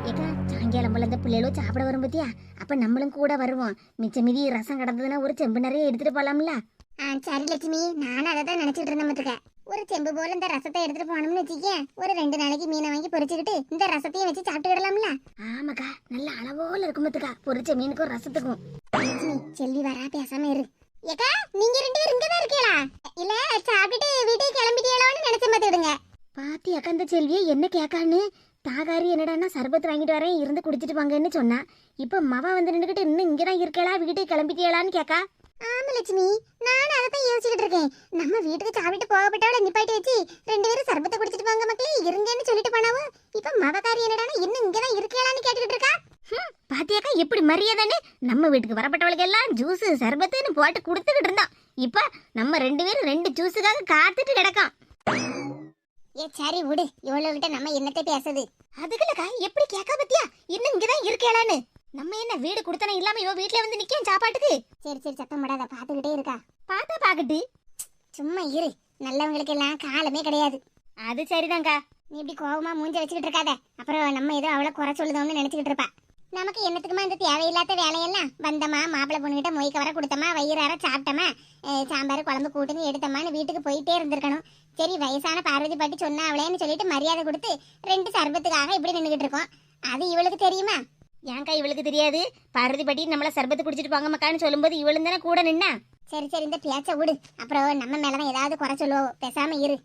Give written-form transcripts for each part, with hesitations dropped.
ஏக்கா சாயங்காலம் போல இந்த பிள்ளைகளும் சாப்பிட வரும் பத்தியா, அப்ப நம்மளும் கூட வருவோம். மிச்ச மீதி ரசம் கிடந்ததுன்னா ஒரு செம்பு நிறைய எடுத்துட்டு போலாம்ல. சரி லட்சுமி, நானும் அதை தான் நினைச்சிட்டு இருந்தேன் மத்துக்க. ஒரு செம்பு போல இந்த ரசத்தை எடுத்துட்டு போனோம்னு வச்சுக்க, ஒரு 2 நாளைக்கு மீனை வாங்கி பொரிச்சுக்கிட்டு இந்த ரசத்தையும் வச்சு சாப்பிட்டுக்கிடலாம்ல. ஆமாக்கா, நல்ல அளவோல இருக்கும் பத்துக்கா, பொரிச்ச மீனுக்கும் ரசத்துக்கும். லட்சுமி, செல்வி வரா, பேசாம இரு. ஏக்கா, நீங்க 2 பேரும் இங்கதான் இருக்கீங்களா? இல்ல சாப்பிட்டுட்டு வீட்டுக்கு கிளம்பிட்டீங்களான்னு நினைச்ச பார்த்துடுங்க. பாத்தியாக்கா இந்த செல்வியை என்ன கேட்கான்னு? தாகாரி என்னடான்னா சர்பத்து வாங்கிட்டு வரேன், இருந்து குடிச்சிட்டு வாங்கன்னு சொன்னா. இப்ப மவ வந்து நின்றுகிட்டு இன்னும் இங்கதான் இருக்கலா, வீட்டுக்கு கிளம்பிட்டியலான்னு கேக்கா. ஆமா லட்சுமி, நானும் அதை தான் யோசிச்சுட்டு இருக்கேன். நம்ம வீட்டுக்கு சாப்பிட்டு போகப்பட்டவளை நிப்பாட்டி வச்சு 2 பேரும் சர்பத்தை குடிச்சிட்டு வாங்க மக்களே இருங்கன்னு சொல்லிட்டு போனாவோ. இப்ப மவகாரி என்னடானா இன்னும் இங்கதான் இருக்கலான்னு கேட்டுக்கிட்டு இருக்கா. பாத்தியாக்கா எப்படி மரியாதைன்னு? நம்ம வீட்டுக்கு வரப்பட்டவளுக்கு எல்லாம் ஜூஸ் சர்பத்துன்னு போட்டு கொடுத்துக்கிட்டு இருந்தான். இப்ப நம்ம 2 பேரும் 2 ஜூஸுக்காக காத்துட்டு கிடக்கான். சரி விடு, இவ்வளவு கிட்ட நம்ம என்னத்தை பேசுது? அதுக்குலக்கா எப்படி கேக்கா பத்தியா, இன்னும் இங்கதான் இருக்கலான்னு. நம்ம என்ன வீடு குடுத்தன இல்லாம இவ வீட்ல வந்து நிக்கும் சாப்பாட்டுக்கு. சரி சரி, சத்தம் போடாத, பாத்துக்கிட்டே இருக்கா. பாத்தா பாக்கட்டு, சும்மா இரு. நல்லவங்களுக்கு எல்லாம் காலமே கிடையாது. அது சரிதான்க்கா. நீ இப்படி கோவமா மூஞ்ச வச்சுக்கிட்டு இருக்காத, அப்புறம் நம்ம ஏதோ அவளை குறை சொல்லுதோம்னு நினைச்சுக்கிட்டு இருப்பா. நமக்கு என்னத்துக்குமா இந்த தேவையில்லாத வேலையெல்லாம்? வந்தமா மாப்பிள்ளை பொண்ணுகிட்ட மொய்க்க வர கொடுத்தமா, வயிறார சாப்பிட்டமா, சாம்பார் குழம்பு கூட்டுன்னு எடுத்தமான்னு வீட்டுக்கு போயிட்டே இருந்திருக்கணும். சரி, வயசான பார்வதி பாட்டி சொன்னா அவளேன்னு சொல்லிட்டு மரியாதை கொடுத்து 2 சர்பத்துக்காக இப்படி நின்றுகிட்டு இருக்கோம். அது இவளுக்கு தெரியுமா? ஏன்க்கா இவளுக்கு தெரியாது? பார்வதி பாட்டி நம்மள சர்பத்து குடிச்சிட்டு போங்க மக்கான்னு சொல்லும்போது இவளும் தானே கூட நின்னா. சரி சரி, இந்த பேச்ச விடு, அப்புறம் நம்ம மேலதான் ஏதாவது குறை சொல்லுவோம். பேசாம இரு.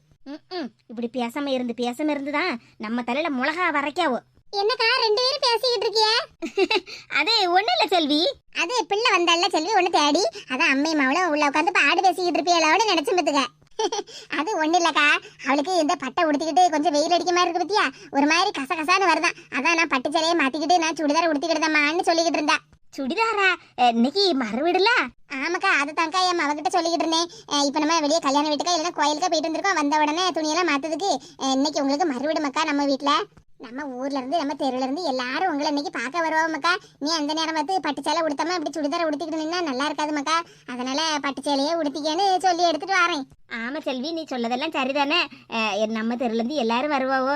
இப்படி பேசாம இருந்துதான் நம்ம தலையில மிளகா வரைக்காவோ. என்னக்கா 2 பேரும் பேசிக்கிட்டு இருக்கிய? அது ஒண்ணு இல்ல செல்வி, அது பிள்ளை வந்தால செல்வி ஒண்ணு தேடி, அதான் அம்மை மாவளும் உள்ள உட்காந்து பாடு பேசிக்கிட்டு இருப்பியளோன்னு நினைச்சு பத்துக்க. அது ஒண்ணு இல்லக்கா, அவளுக்கு இந்த பட்டை உடுத்திக்கிட்டு கொஞ்சம் வெயில் அடிக்க மாதிரி இருக்கு பத்தியா, ஒரு மாதிரி கசகசான்னு வருதான். அதான் நான் பட்டு சேலையை மாத்திக்கிட்டு நான் சுடிதார உடுத்திக்கிட்டுதாமான்னு சொல்லிக்கிட்டு இருந்தா. சுடிதாரா? இன்னைக்கு மறுவீடுல? ஆமாக்கா, அது தாnkா என் அவகிட்ட சொல்லிக்கிட்டு இருந்தேன். இப்ப நம்ம வெளியே கல்யாண வீட்டுக்கா இல்லைன்னா கோயிலுக்கா போயிட்டு வந்திருக்கோம். வந்த உடனே துணியெல்லாம் மாத்ததுக்கு இன்னைக்கு உங்களுக்கு மறுவீடு மக்கா. நம்ம வீட்டுல நம்ம ஊர்ல இருந்து நம்ம தெருல இருந்து எல்லாரும் உங்களை இன்னைக்கு பார்க்க வருவோம் மக்கா. நீ அந்த நேரம் பார்த்து பட்டு சேலை உடுத்தாம இப்படி சுடிதார உடுத்திக்கிட்டு நின்னா நல்லா இருக்காது மக்கா. அதனால பட்டு சேலையே உடுத்திக்கன்னு சொல்லி எடுத்துட்டு வரேன். ஆமா செல்வி, நீ சொல்லதெல்லாம் சரிதானே. நம்ம தெருல இருந்து எல்லாரும் வருவாவோ,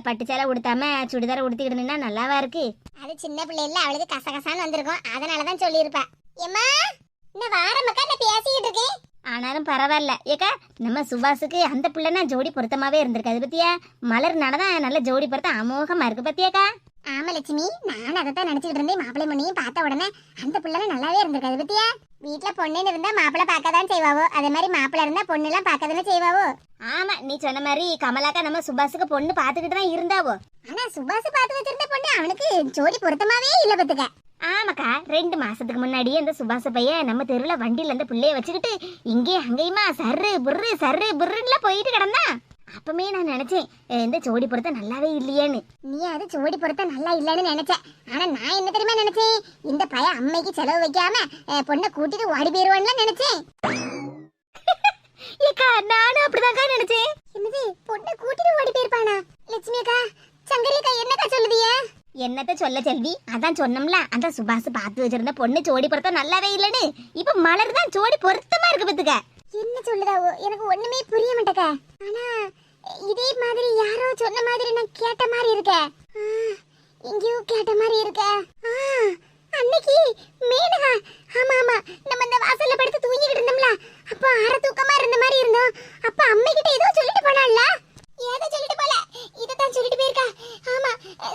பட்டு சேலை உடுத்தாம சுடிதார உடுத்திக்கிட்டு நின்னா நல்லாவா இருக்கு? அது சின்ன பிள்ளைல அவளுக்கு கசகசான்னு வந்திருக்கும், அதனாலதான் சொல்லியிருப்பா. ஏமா நான் வார மக்கா, நான் பேசிக்கிட்டு இருக்கேன். ஆனாலும் பரவாயில்ல ஏக்கா, நம்ம சுபாஷுக்கு அந்த பிள்ளைனா ஜோடி பொருத்தமாவே இருந்திருக்காது பத்தியா. மலர் நடதான் நல்ல ஜோடி பொருத்தம் அமோகமா இருக்கு பத்தியாக்கா. ஆமா லட்சுமி, நான் அதைத்தான் நினைச்சிட்டு இருந்தேன். மாப்பிள்ளை மணியும் பார்த்த உடனே அந்த பிள்ளை நல்லாவே இருந்திருக்காது பத்தியா. வீட்டுல பொண்ணுன்னு இருந்தா மாப்பிள்ளை பார்க்கதான் செய்வாவோ, அதே மாதிரி மாப்பிள்ளை இருந்தா பொண்ணு எல்லாம் பார்க்கதானே செய்வாவோ. ஆமா, நீ சொன்ன மாதிரி கமலாக்கா நம்ம சுபாஷுக்கு பொண்ணு பாத்துக்கிட்டு தான் இருந்தாவோ. ஆனா சுபாஷ் பார்த்து வச்சிருந்த பொண்ணு அவனுக்கு ஜோடி பொருத்தமாவே இல்ல பத்துக்க. ஆமாக்கா, 2 மாசத்துக்கு முன்னாடியே அந்த சுபாஷ பையன் நம்ம தெருல வண்டியில அந்த பிள்ளைய வச்சுக்கிட்டு இங்கே அங்கேயுமா சர்ரு புர்ருன்னு போயிட்டு கிடந்தா. அப்பமே நான் நினைச்சேன் இந்த ஜோடி பொருத்தம் நல்லாவே இல்லையேன்னு. நீ அது ஜோடி பொருத்தம் நல்லா இல்லன்னு நினைச்ச. ஆனா நான் என்ன தெரியுமா நினைச்சேன், இந்த பையன் அம்மைக்கு செலவு வைக்காம பொண்ணை கூட்டிட்டு ஓடி போயிருவான்னு நினைச்சேன். ஏக்கா நானும் அப்படிதான்க்கா நினைச்சேன். என்னது, பொண்ணை கூட்டிட்டு ஓடி போயிருப்பானா? லட்சுமி அக்கா, சங்கரி அக்கா என்னக்கா சொல்லுதிய? என்னத்த சொல்ல செல்வி, அதான் சொன்னோம்ல அந்த சுபாஷ் பார்த்து வச்சிருந்த பொண்ணு ஜோடி பொருத்தம் நல்லாவே இல்லன்னு. இப்ப மலர் தான் ஜோடி பொருத்தமா இருக்கு பத்துக்க. என்ன சொல்லுதாவோ எனக்கு ஒண்ணுமே புரிய மாட்டேக்க. ஆனா இதே மாதிரி யாரோ சொன்ன மாதிரி நான் கேட்ட மாதிரி இருக்க. எங்கேயோ கேட்ட மாதிரி இருக்க. அன்னைக்கு மேனகா, ஆமா ஆமா, நம்ம இந்த வாசல்ல படுத்து தூங்கிட்டு இருந்தோம்ல, அப்ப அரை தூக்கமா இருந்த மாதிரி இருந்தோம். அப்ப அம்மை கிட்ட ஏதோ சொல்லிட்டு போனால. ஏதோ சொல்லிட்டு போல, இததான் சொல்லிட்டு போயிருக்கா. ஆமா,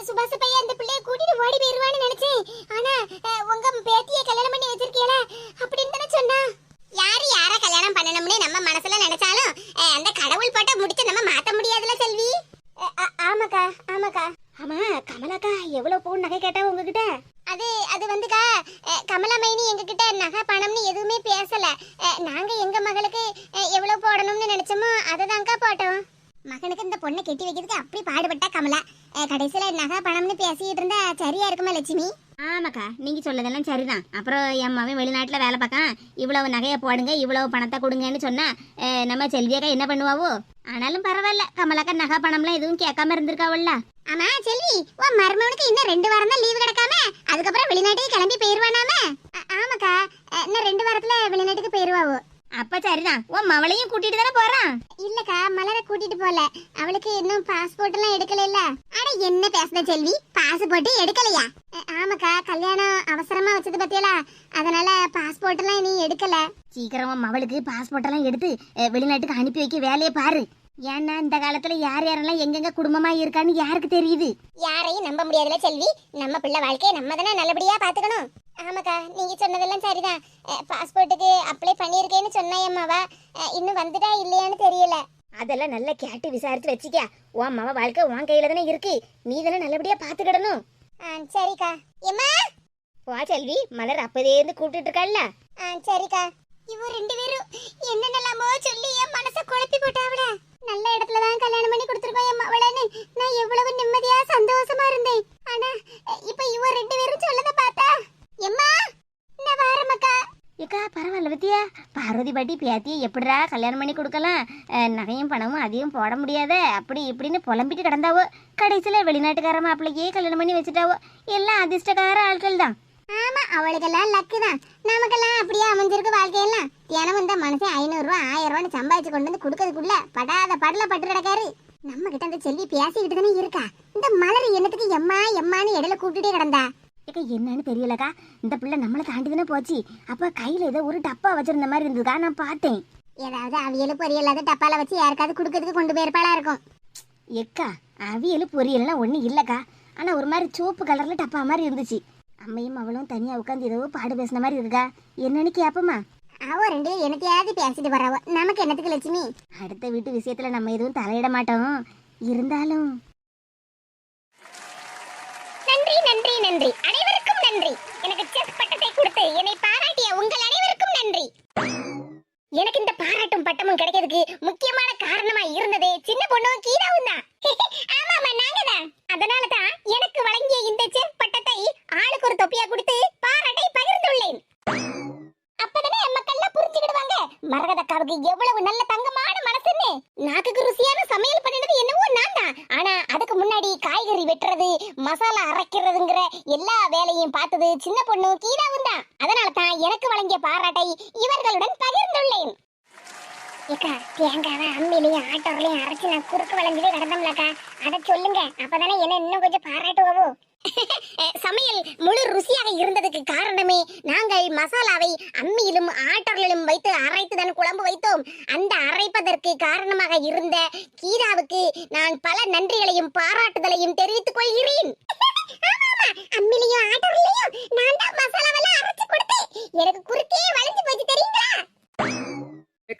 சுபாஷ் பையன் அந்த பிள்ளைய கூட்டிட்டு ஓடி போயிருவான்னு நினைச்சேன். ஆனா உங்க பேத்தியை கல்யாணம் பண்ணி வச்சிருக்கீல அப்படின்னு தானே சொன்னா. யார கல்யாணம் பண்ணணும்னு நம்ம மனசுல நினைச்சாலும் அந்த கடவுள் போட்ட முடிச்சு நம்ம மாத்த முடியாதுல செல்வி. ஆமாக்கா ஆமாக்கா. ஆமா கமலாக்கா எவ்வளவு பவுன் நகை கேட்டா உங்ககிட்ட? அது வந்துக்கா, கமலா மைனி எங்ககிட்ட நகை பணம்னு எதுவுமே பேசல. நாங்க எங்க மகளுக்கு எவ்வளவு போடணும்னு நினைச்சோமோ அததான்க்கா போட்டோம். மகனுக்கு இந்த பொண்ணை கெட்டி வைக்கிறதுக்கு அப்படி பாடுபட்டா கமலா. கடைசியில நகை பணம்னு பேசிட்டு இருந்தா சரியா இருக்குமா லட்சுமி? ஆமாக்கா, நீங்க சொல்லதெல்லாம் சரிதான். அப்புறம் என் மகன் வெளிநாட்டுல வேலை பார்க்கான், இவ்வளவு நகையை போடுங்க இவ்வளவு பணத்தை கொடுங்கன்னு சொன்னா நம்ம செல்வியக்கா என்ன பண்ணுவாவோ? ஆனாலும் பரவாயில்ல, கமலாக்கா நகை பணம்லாம் எதுவும் கேட்காம இருந்திருக்காவல்ல. ஆமா செல்வி, உன் மருமகனுக்கு இன்னும் 2 வாரம் தான் லீவு கிடக்காம அதுக்கப்புறம் வெளிநாட்டுக்கு கிளம்பி போயிருவானாம? ஆமாக்கா, இன்னும் 2 வாரத்துல வெளிநாட்டுக்கு போயிருவாவோ. அப்ப சரிதான், உன் மவளையும் கூட்டிட்டு தானே போறான். இல்லக்கா, மலரை கூட்டிட்டு போல. அவளுக்கு இன்னும் பாஸ்போர்ட் எல்லாம் எடுக்கல. அட என்ன பேசுத செல்வி, பாஸ்போர்ட் எடுக்கலையா? ஆமாக்கா, கல்யாணம் அவசரமா வச்சது பத்தியலா, அதனால பாஸ்போர்ட் எல்லாம் நீ எடுக்கல. சீக்கிரமா மவளுக்கு பாஸ்போர்ட் எல்லாம் எடுத்து வெளிநாட்டுக்கு அனுப்பி வைக்க வேலையை பாரு. ஏன்னா இந்த காலத்துல யார் யாரெல்லாம் எங்கெங்க குடும்பமா இருக்கான்னு யாருக்கு தெரியுது? யாரையும் நம்ப முடியாதுல செல்வி. நம்ம பிள்ளை வாழ்க்கையை நம்ம தானே நல்லபடியா பாத்துக்கணும். ஆமாக்கா, நீங்க சொன்னதெல்லாம் சரிதான். பாஸ்போர்ட்டுக்கு அப்ளை பண்ணியிருக்கேன்னு சொன்னாயம்மாவா, இன்னும் வந்துட்டா இல்லையான்னு தெரியல. அதெல்லாம் நல்லா கேட்டு விசாரிச்சு வச்சுக்க. உன் மவ வாழ்க்கை உன் கையில தானே இருக்கு, நீ தானே நல்லபடியா பாத்துக்கிடணும். சரிக்கா. எம்மா வா செல்வி, மலர் அப்பதேந்து கூப்பிட்டு இருக்காள்ல. சரிக்கா. இவ ரெண்டு பேரும் என்னென்னலாமோ சொல்லி என் மனசை குழப்பி போட்டாவிட. நல்ல இடத்துல தான் கல்யாணம் பண்ணி கொடுத்துருக்கோம் என் மவளன்னு நான் எவ்வளவு நிம்மதியா சந்தோஷமா இருந்தேன். ஆனா இப்ப இவ ரெண்டு பேரும் சொல்லத பார்த்தா எம்மா நான் வாரமக்கா. ஏக்கா பரவாயில்ல பத்தியா, பார்வதி பாட்டி பேத்தியை எப்படிடா கல்யாணம் பண்ணி கொடுக்கலாம், நகையும் பணமும் அதையும் போட முடியாத அப்படி இப்படின்னு புலம்பிட்டு கிடந்தாவோ. கடைசியில் வெளிநாட்டுக்கார மாப்பிள்ளையே கல்யாணம் பண்ணி வச்சுட்டாவோ. எல்லாம் அதிர்ஷ்டக்கார ஆட்கள் தான். ஆமா, அவளுக்கெல்லாம் லக்கு தான். நமக்கெல்லாம் அப்படியே அமைஞ்சிருக்கு வாழ்க்கையெல்லாம். தினம் இந்த மனுஷன் 500 ரூபா 1000 ரூபான்னு சம்பாதிச்சு கொண்டு வந்து கொடுக்கறதுக்குள்ள படாத படல பட்டு கிடக்காரு. நம்ம கிட்ட அந்த செல்வி பேசிக்கிட்டு தானே இருக்கா. இந்த மலர் என்னத்துக்கு எம்மா எம்மான்னு இடையில கூப்பிட்டுட்டே கிடந்தா? ஏக்கா என்னன்னு தெரியலக்கா, இந்த பிள்ளை நம்மளை தாண்டி தானே போச்சு. அப்ப கையில ஏதோ ஒரு டப்பா வச்சிருந்த மாதிரி இருந்ததுக்கா, நான் பார்த்தேன். ஏதாவது அவியல் பொரியலாத டப்பால வச்சு யாருக்காவது கொடுக்கறதுக்கு கொண்டு போயிருப்பாளா இருக்கும். ஏக்கா அவியல் பொரியல்லாம் ஒன்றும் இல்லைக்கா, ஆனா ஒரு மாதிரி சோப்பு கலர்ல டப்பா மாதிரி இருந்துச்சு. அம்மையும் அவளும் தனியா உட்காந்து ஏதோ பாடு பேசின மாதிரி இருக்கா, என்னன்னு கேப்பமா? அவ ரெண்டு பேரும் என்னத்தையாவது பேசிட்டு வர்றவோ, நமக்கு என்னத்துக்கு லட்சுமி? அடுத்த வீட்டு விஷயத்துல நம்ம எதுவும் தலையிட மாட்டோம். இருந்தாலும் நன்றி நன்றி நன்றி, அனைவருக்கும் நன்றி. எனக்கு செஸ் பட்டத்தை கொடுத்து என்னை பாராட்டிய உங்கள் அனைவருக்கும் நன்றி. எனக்கு இந்த பாராட்டும் பட்டமும் கிடைக்கிறதுக்கு முக்கியமான காரணமா இருந்ததே சின்ன பொண்ணும் கீதாவும் தான். ஆமாமா, நாங்க தான். அதனால தான் எனக்கு வழங்கிய இந்த செஸ் பட்டத்தை ஆளுக்கு ஒரு தொப்பியா கொடுத்து பாராட்டை பகிர்ந்துள்ளேன். அப்பதானே மக்கள்லாம் புரிஞ்சுக்கிடுவாங்க மரகதக்காவுக்கு எவ்வளவு நல்ல தங்கமான மனசுன்னு. நாக்குக்கு ருசியான சமையல் பண்ணினது என்னவோ நான் தான். ஆனா அதுக்கு முன்னாடி காய்கறி வெட்டுறது, மசாலா அரைக்கிறதுங்கிற எல்லா வேலையும் பார்த்தது சின்ன பொண்ணு கீதாவும் தான். அதனால தான் எனக்கு வழங்கிய பாராட்டை இவர்களுடன் பகிர்ந்துள்ளேன். ஏக்கா, தேங்காவை அம்மிலையும் ஆட்டோர்லையும் அரைச்சு நான் குறுக்கு வளைஞ்சிலே கிடந்தோம்லக்கா, அதை சொல்லுங்க. அப்பதானே என்ன இன்னும் கொஞ்சம் பாராட்டுவோ. சமையல் முழு ருசியாக இருந்ததுக்கு காரணமே நாங்கள் மசாலாவை அம்மியிலும் ஆட்டோரிலும் வைத்து அரைத்துதான் குழம்பு வைத்தோம். அந்த அரைப்பதற்கு காரணமாக இருந்த கீதாவுக்கு நான் பல நன்றிகளையும் பாராட்டுதலையும் தெரிவித்துக் கொள்கிறேன். அம்மிலையும் ஆட்டோரிலையும் நான் தான் மசாலாவெல்லாம் அரைச்சு கொடுத்தேன். எனக்கு குறுக்கே வளைஞ்சு போச்சு தெரியுங்களா?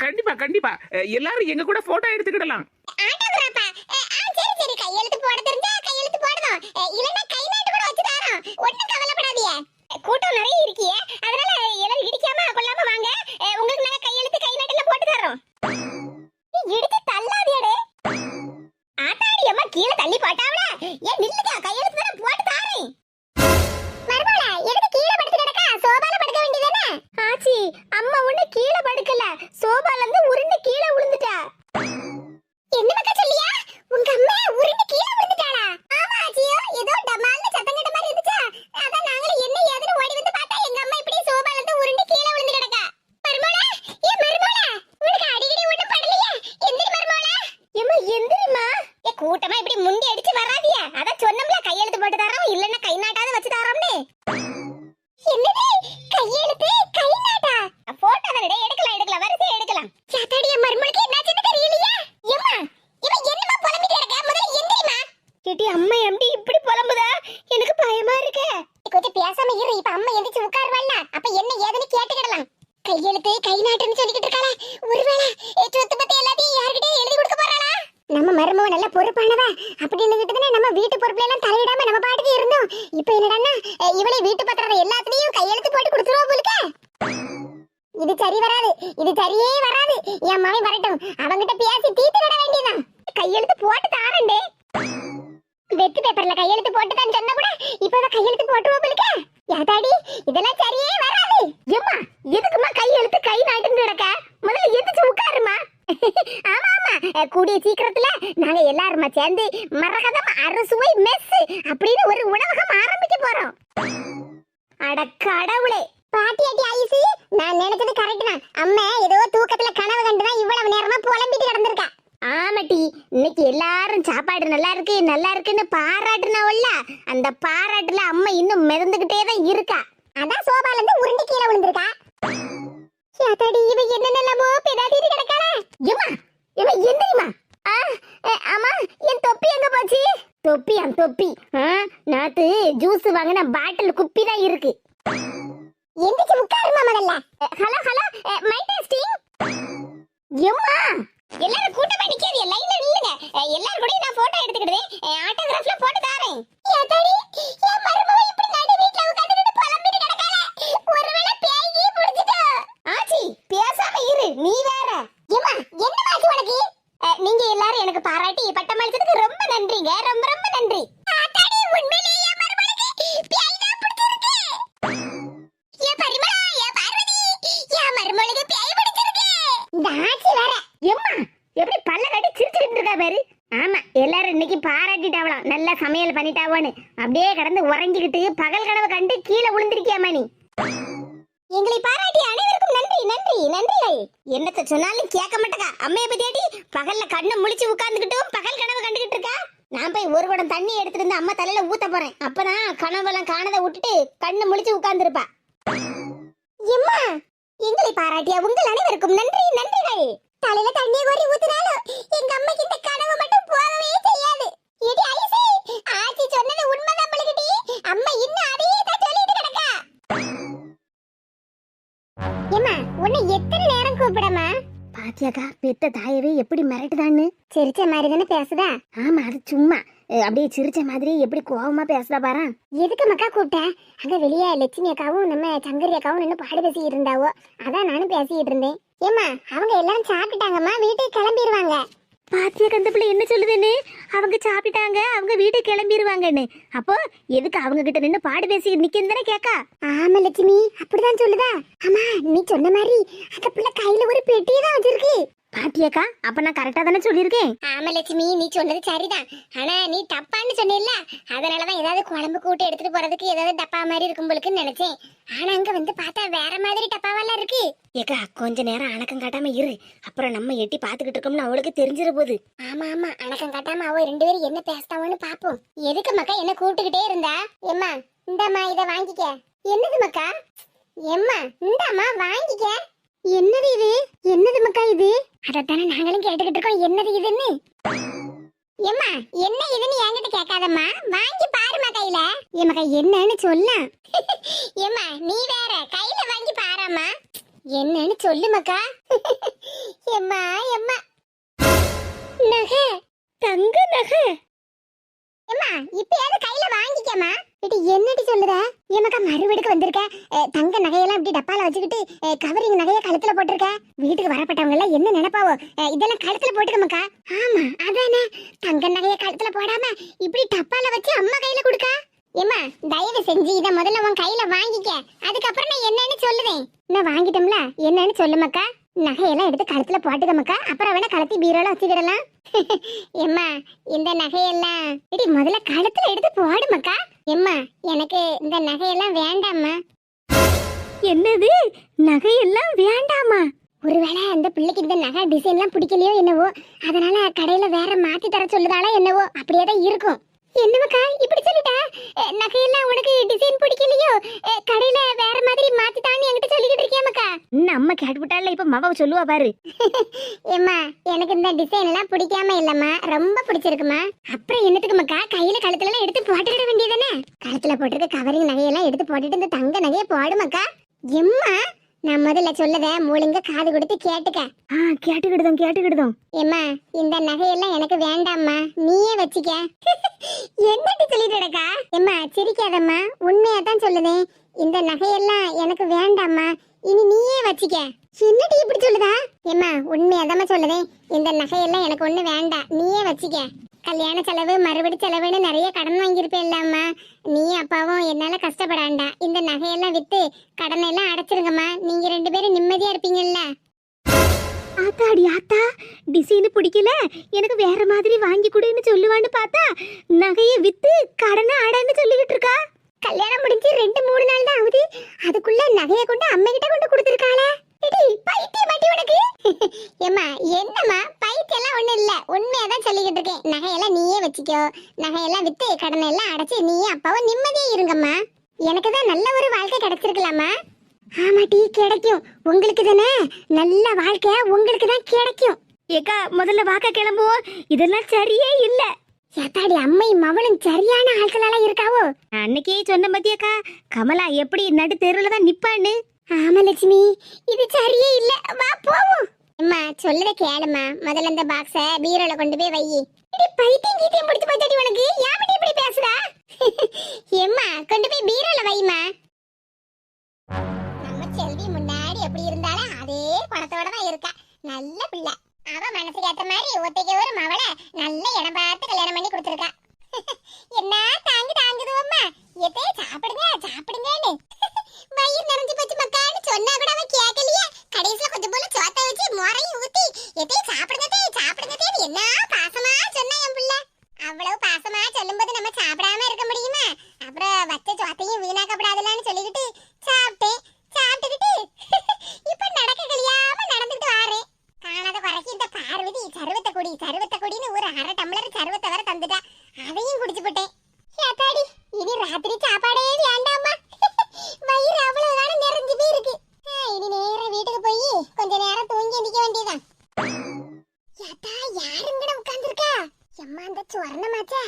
கண்டிப்பா கண்டிப்பா, எல்லாரும் எங்க கூட போட்டோ எடுத்துக்கிடலாம். ஆட்டோகிராஃபா? சரி சரி, கையெழுத்து போட தெரிஞ்சா கையெழுத்து போடணும், இல்லனா கை நாட்டு கூட வச்சு தரோம். ஒண்ணும் கவலைப்படாதீங்க. கூட்டம் நிறைய இருக்கியே, அதனால எல்லாரும் இடிக்காம கொள்ளாம வாங்க. உங்களுக்கு நாங்க கையெழுத்து கை நாட்டுல போட்டு தரோம். இடிச்சு தள்ளாதீடே. ஆத்தாடி அம்மா கீழ தள்ளி போட்டாவல. ஏன் நில்லுங்க, கையெழுத்து தான போட்டு தாரேன். மர்மோள எதுக்கு கீழ படுத்து கிடக்க? சோபால படுக்க வேண்டியதானே? ஆச்சி, அம்மா ஒண்ணு கீழே படுக்கல, சோபால இருந்து உருண்டு கீழே விழுந்துட்டா. என்ன மக்கா சொல்லியா? உங்க அம்மா உருண்டு கீழ விழுந்துட்டாளா? ஆமா ஆச்சியோ, ஏதோ டமால்னு சத்தம் கேட்ட மாதிரி இருந்துச்சா? அதான் நாங்களே என்ன ஏதுன்னு ஓடி வந்து பார்த்தா எங்க அம்மா இப்படி சோபால இருந்து உருண்டு கீழ விழுந்து கிடக்கா. மர்மோள, ஏ மர்மோள, உனக்கு அடிக்கடி ஒண்ணும் படலையா? எந்திரி மர்மோள. ஏம்மா எந்திரிமா. ஏ கூட்டமா இப்படி முண்டி அடிச்சு வராதீங்க. அத சொன்னோம்ல கையெழுத்து போட்டு தரோம், இல்லன்னா கை நாட்டாவது வச்சு தரோம்னு. என்னது கையெழுத்து கை நாட்டா? போட்டோ தானே, எடுக்கலாம் வரிசை எடுக்கலாம். சாத்தாடிய மர்மோளுக்கு என்னாச்சுன்னு தெரியலையா? ஏம்மா இவ என்னமா புலம்பிட்டு இருக்க? முதல்ல எந்திரிமா. கேட்டி, அம்மா எப்படி இப்படி புலம்புதா? எனக்கு பயமா இருக்கு. கொஞ்சம் பேசாம இரு, இப்ப அம்மா எந்திரிச்சு உட்காருவாள்ல, அப்ப என்ன ஏதுன்னு கேட்டுக்கிடலாம். கையெழுத்து கை நாட்டுன்னு சொல்லிக்கிட்டு இருக்காளா? ஒருவேளை சொத்து பத்தி எல்லாத்தையும் யார்கிட்டயும் எழுதி கொடுக்க போறாளா? நம்ம மருமவ நல்ல பொறுப்பானவா அப்படின்னு கிட்டதானே நம்ம வீட்டு பொறுப்புல எல்லாம் தலையிடாம நம்ம பாட்டுக்கு இருந்தோம். இப்ப என்னடான்னா இவளே வீட்டு பத்திரம் எல்லாத்துலயும் கையெழுத்து போட்டு கொடுத்துருவா போலுக்க. இது சரி வராது, இது சரியே வராது. என் மகன் வரட்டும், அவங்கிட்ட பேசி தீர்த்து விட வேண்டியதான். கையெழுத்து போட்டு தாரண்டே. வெத்து பேப்பர்ல கையெழுத்து போட்டுதான் சொன்ன கூட இப்ப கையெழுத்து போட்டுருவா போலுக்க. யாதாடி இதெல்லாம் சரியே வராது. ஏம்மா எதுக்குமா கையெழுத்து கை நாட்டுன்னு கிடக்க? முதல்ல எந்திரிச்சு உட்காருமா. ஆமா ஆமா, கூடிய சீக்கிரத்துல நாங்க எல்லாருமா சேர்ந்து மரகதம் அறுசுவை மெஸ் அப்படின்னு ஒரு உணவகம் ஆரம்பிக்க போறோம். அட கடவுளே, பாட்டியாட்டி ஐசு, நான் நினைச்சது கரெக்ட் தான். அம்மா ஏதோ தூக்கத்துல கனவு கண்டுதான் இவ்வளவு நேரமா புலம்பிட்டு கிடந்திருக்கா. ஆமாட்டி, இன்னைக்கு எல்லாரும் சாப்பாடு நல்லா இருக்கு நல்லா இருக்குன்னு பாராட்டுனவல்ல, அந்த பாராட்டுல அம்மா இன்னும் மிதந்துகிட்டே தான் இருக்கா. அதான் சோபால இருந்து உருண்டு கீழே விழுந்திருக்கா. சேத்தாடி, இவ என்னென்னமோ பெடாட்டிட்டு கிடக்காளே. ஏமா ஏமா எந்திரிமா. ஆமா, என் தொப்பி எங்க போச்சு? தொப்பி நாத்து ஜூஸ் வாங்கின பாட்டில் குப்பி தான் இருக்கு. எந்திரிச்சு உட்காருமா முதல்ல. Hello my testing. ஏமா எல்லாரும் கூட்டமா நிக்காதீங்க, லைன்ல நில்லுங்க. எல்லாரும் கூட நான் போட்டோ எடுத்துக்கிடுவேன், ஆட்டோகிராஃப்ல போட்டு தரேன். சேத்தாடி, என் மருமக இப்படி நடு வீட்ல உட்கார்ந்துட்டு புலம்பிட்டு கிடக்காளே. ஒருவேளை பேய்கி புடிச்சிட்டோ? ஆச்சி பேசாம இரு, நீ வேற. ஏம்மா, என்ன ஆச்சு உனக்கு? நீங்க எல்லாரும் எனக்கு பாராட்டி பட்டமளிச்சதுக்கு ரொம்ப நன்றிங்க, ரொம்ப ரொம்ப நன்றி. ஆத்தாடி, உண்மையிலேயே என் மருமகளுக்கு பேய் தான் பிடிச்சிருக்கு. ஏ பரிமளா, ஏ பார்வதி, என் மருமகளுக்கு பேய் பிடிச்சிருக்கு. இந்த ஆச்சி வேற. ஏம்மா எப்படி பல்ல கட்டி சிரிச்சுக்கிட்டு இருக்கா பாரு. ஆமா, எல்லாரும் இன்னைக்கு பாராட்டிட்டாவலாம், நல்லா சமையல் பண்ணிட்டாவோன்னு. அப்படியே கடந்து உறங்கிக்கிட்டு பகல் கனவு கண்டு கீழே விழுந்திருக்கியாமா நீ. எங்களை பாராட்டி அனைவருக்கும் நன்றி நன்றி நன்றிகள். என்னத்த சொன்னாலும் கேட்க மாட்டேக்கா. அம்மைய பத்தியாட்டி பகல்ல கண்ணை முழிச்சு உட்கார்ந்துகிட்டும் பகல் கனவு கண்டுகிட்டு இருக்கா. நான் போய் ஒரு குடம் தண்ணி எடுத்துட்டு வந்து அம்மா தலையில ஊத்த போறேன். அப்பதான் கனவெல்லாம் காணதை விட்டுட்டு கண்ணை முழிச்சு உட்கார்ந்துருப்பா. எம்மா, எங்களை பாராட்டிய உங்கள் அனைவருக்கும் நன்றி நன்றிகள். தலையில தண்ணிய கோரி ஊத்துனாலும் எங்க அம்மைக்கு இந்த கனவு மட்டும் போகவே செய்யாது. ஏடி ஐசி, ஆச்சி சொன்னது உண்மைதான் பழுகிட்டி. அம்மா இன்னும் அதையே தான் சொல்லிட்டு கிடக்கா. ஏம்மா, உன்னை எத்தனை நேரம் கூப்பிடமா? பாத்தியாக்கா பெத்த தாயவே எப்படி மிரட்டுதான்னு. சிரிச்ச மாதிரி தானே பேசுதா? ஆமா, அது சும்மா அப்படியே சிரிச்ச மாதிரி எப்படி கோவமா பேசுதா பாரு. எதுக்கு மக்கா கூப்பிட்ட? அங்க வெளியே லட்சுமி அக்காவும் நம்ம சங்கரி அக்காவும் நின்று பாடு பேசிட்டு இருந்தாவோ, அதான் நானும் பேசிட்டு இருந்தேன். ஏம்மா, அவங்க எல்லாரும் சாப்பிட்டாங்கம்மா, வீட்டுக்கு கிளம்பிடுவாங்க. பாத்தியா கந்த பிள்ளை என்ன சொல்லுதுன்னு? அவங்க சாப்பிட்டாங்க, அவங்க வீட்டுக்கு கிளம்பிடுவாங்கன்னு. அப்போ எதுக்கு அவங்க கிட்ட நின்று பாடு பேசி நிக்கன்னு தானே கேக்கா? ஆமா லட்சுமி, அப்படிதான் சொல்லுதா. ஆமா, நீ சொன்ன மாதிரி அந்த பிள்ளை கையில ஒரு பெட்டியை தான் வச்சிருக்கு. பாத்தியாக்கா, அப்ப நான் கரெக்டா தானே சொல்லியிருக்கேன். ஆமா லட்சுமி, நீ சொன்னது சரிதான். ஆனா நீ தப்பான்னு சொன்னில்ல, அதனாலதான் ஏதாவது குழம்பு கூட்டு எடுத்துட்டு போறதுக்கு ஏதாவது டப்பா மாதிரி இருக்கும் போலுக்குன்னு நினைச்சேன். ஆனா அங்க வந்து பார்த்தா வேற மாதிரி டப்பாவெல்லாம் இருக்கு. ஏக்கா கொஞ்ச நேரம் அணக்கம் காட்டாம இரு, அப்புறம் நம்ம எட்டி பாத்துக்கிட்டு இருக்கோம்னு அவளுக்கு தெரிஞ்சிட போகுது. ஆமா ஆமா, அணக்கம் காட்டாம அவ ரெண்டு பேரும் என்ன பேசுதாவோன்னு பாப்போம். எதுக்கு மக்கா என்ன கூப்பிட்டுக்கிட்டே இருந்தா? எம்மா இந்தாம்மா, இத வாங்கிக்க. என்னது மக்கா? எம்மா இந்தாம்மா வாங்கிக்க. என்னது இது? என்னது மக்கா இது? அதத்தானே நாங்களும் கேட்டுக்கிட்டு இருக்கோம், என்னது இதுன்னு. எம்மா என்ன இதுன்னு என்கிட்ட கேட்காதம்மா, வாங்கி பாருமா கையில. எம்மக்கா என்னன்னு சொல்ல. எம்மா நீ வேற, கையில வாங்கி பாராமா. என்னன்னு சொல்லு மக்கா. எம்மா எம்மா, நகை, தங்க நகை. எம்மா இப்பயாவது கையில வாங்கிக்கமா. இது என்னடி சொல்லுற? எமக்கா மறுவீடுக்கு வந்திருக்க, தங்க நகையெல்லாம் இப்படி டப்பால வச்சுக்கிட்டு கவரிங் நகைய கழுத்துல போட்டிருக்க. வீட்டுக்கு வரப்பட்டவங்க எல்லாம் என்ன நினைப்பாவோ? இதெல்லாம் கழுத்துல போட்டுக்கமாக்கா. ஆமா அதானே, தங்க நகைய கழுத்துல போடாம இப்படி டப்பால வச்சு அம்மா கையில கொடுக்க. எம்மா தயவு செஞ்சு இத முதல்ல உன் கையில வாங்கிக்க, அதுக்கப்புறம் நான் என்னன்னு சொல்லுவேன். நான் வாங்கிட்டோம்ல, என்னன்னு சொல்லுமக்கா. நகையெல்லாம் எடுத்து கழுத்துல போட்டுக்கமாக்கா, அப்புறம் வேணா கழுத்தி பீரோல வச்சுக்கிடலாம். எம்மா இந்த நகையெல்லாம் இடி முதல்ல கழுத்துல எடுத்து போடுமக்கா. எம்மா எனக்கு இந்த நகையெல்லாம் வேண்டாம்மா. என்னது, நகையெல்லாம் வேண்டாமா? ஒருவேளை அந்த பிள்ளைக்கு இந்த நகை டிசைன்லாம் பிடிக்கலையோ என்னவோ, அதனால கடையில வேற மாத்தி தர சொல்லுதாளோ என்னவோ, அப்படியே தான் இருக்கும். என்னமக்கா இப்படி சொல்லிட்டா? நகையெல்லாம் உனக்கு டிசைன் பிடிக்கலையோ, கடையில வேற மாதிரி மாத்தி தான்னு என்கிட்ட சொல்லிக்கிட்டு இருக்கியாமக்கா? அம்மா கேட்டுவிட்டால இப்ப மவ சொல்லுவா பாரு. ஏம்மா எனக்கு இந்த டிசைன் எல்லாம் பிடிக்காம இல்லம்மா, ரொம்ப பிடிச்சிருக்குமா. அப்புறம் என்னத்துக்கு மக்கா கையில கழுத்துல எல்லாம் எடுத்து போட்டுக்கிட வேண்டியதானே? கழுத்துல போட்டிருக்க கவரிங் நகையெல்லாம் எடுத்து போட்டுட்டு இந்த தங்க நகையை போடுமக்கா. எம்மா நான் முதல்ல சொல்லத மூலிங்க காது கொடுத்து கேட்டுக்க. கேட்டுக்கிடுதோம். ஏம்மா இந்த நகையெல்லாம் எனக்கு வேண்டாம்மா, நீயே வச்சுக்க. என்னடி சொல்லிட்டு கிடக்கா? ஏம்மா சிரிக்காதம்மா, உண்மையா தான் சொல்லுதேன். இந்த நகையெல்லாம் எனக்கு வேண்டாம்மா, இனி நீயே வச்சுக்க. என்னடி இப்படி சொல்லுதா? ஏம்மா உண்மையாதாம்மா சொல்லுதேன், இந்த நகையெல்லாம் எனக்கு ஒண்ணு வேண்டாம், நீயே வச்சுக்க. கல்யாண செலவு மறுபடி செலவுன்னு நிறைய கடன் வாங்கியிருப்பேன்லாம்மா, நீ அப்பாவும் என்னால கஷ்டப்படாண்டா. இந்த நகையெல்லாம் வித்து கடனை எல்லாம் அடைச்சிருங்கம்மா, நீங்க ரெண்டு பேரும் நிம்மதியா இருப்பீங்கல்ல. ஆத்தாடி ஆத்தா, டிசைன் பிடிக்கல, எனக்கு வேற மாதிரி வாங்கி கொடுன்னு சொல்லுவான்னு பார்த்தா நகையை வித்து கடனை அடன்னு சொல்லிக்கிட்டு இருக்கா. கல்யாணம் முடிஞ்சு 2-3 நாள் தான் ஆகுது, அதுக்குள்ள நகையை கொண்டு அம்மா கிட்ட கொண்டு கொடுத்துருக்காளே. பைத்தியம் மாட்டி உனக்கு. ஏம்மா என்னம்மா பைத்தியெல்லாம் ஒண்ணும் இல்ல, உண்மையாதான் சொல்லிக்கிட்டு இருக்கேன். நகையெல்லாம் நீயே வச்சுக்கோ, நகையெல்லாம் வித்து கடனை எல்லாம் அடைச்சு நீயே அப்பாவும் நிம்மதியா இருங்கம்மா. எனக்கு தான் நல்ல ஒரு வாழ்க்கை கிடைச்சிருக்கலாமா? ஆமா டீ, கிடைக்கும். உங்களுக்கு தானே நல்ல வாழ்க்கை, உங்களுக்கு தான் கிடைக்கும். ஏக்கா முதல்ல வாக்க கிளம்புவோம். இதெல்லாம் சரியே இல்ல. ஏத்தாடி அம்மை மவளும் சரியான ஆட்களெல்லாம் இருக்காவோ? அன்னைக்கே சொன்ன மத்தியக்கா, கமலா எப்படி நடு தெருவுல தான் நிப்பான்னு. ஆமா லட்சுமி, இது சரியே இல்ல. வா போவோம். அம்மா சொல்லத கேளுமா, முதல்ல இந்த பாக்ஸ பீரோல கொண்டு போய் வை. இடி பைத்தியம் கீத்தியம் பிடிச்சு போச்சாடி உனக்கு, ஏன் இப்படி பேசுறா? ஏம்மா கொண்டு போய் பீரோல வைமா. நம்ம செல்வி முன்னாடி எப்படி இருந்தாலும் அதே குணத்தோட தான் இருக்கா. நல்ல பிள்ளை. அவ மனசுக்கு ஏத்த மாதிரி ஒத்தைக்கு ஒரு மவளை நல்ல இடம் பார்த்து கல்யாணம் பண்ணி கொடுத்துருக்கா. என்ன தாங்குது அம்மா. எதே சாப்பிடுங்க சாப்பிடுங்கன்னு வயிறு நிறைஞ்சு போச்சு மக்கான்னு சொன்னா கூட அவன் கேட்கலையே. கடைசியில கொஞ்சம் போல சோத்தை வச்சு முறையும் ஊத்தி எதே சாப்பிடுங்க சாப்பிடுங்க என்ன பாசமா சொன்னா என் பிள்ளை. அவ்வளவு பாசமா சொல்லும்போது நம்ம சாப்பிடாம இருக்க முடியுமா? அப்புறம் வச்ச சோத்தையும் வீணாக்கப்படாதுன்னு சொல்லிக்கிட்டு சாப்பிட்டுக்கிட்டு இப்ப நடக்க கழியாம நடந்துட்டு வாரேன். காணாத குறைக்கு இந்த பார்வதி சருவத்தை குடின்னு ஒரு 1/2 டம்ளர் சருவத்தை வர தந்துட்டா. அதையும் குடிச்சு போட்டேன். ஏத்தாடி இனி ராத்திரி சாப்பாடே வேண்டாமா. வயிறு அவ்வளவு நேரம் நிறைஞ்சு போயிருக்கு. இனி நேரம் வீட்டுக்கு போய் கொஞ்ச நேரம் தூங்கி எந்திக்க வேண்டியதான். ஏத்தா யாருங்கட உட்கார்ந்துருக்கா? எம்மா அந்த சுவர்ணமாச்சா,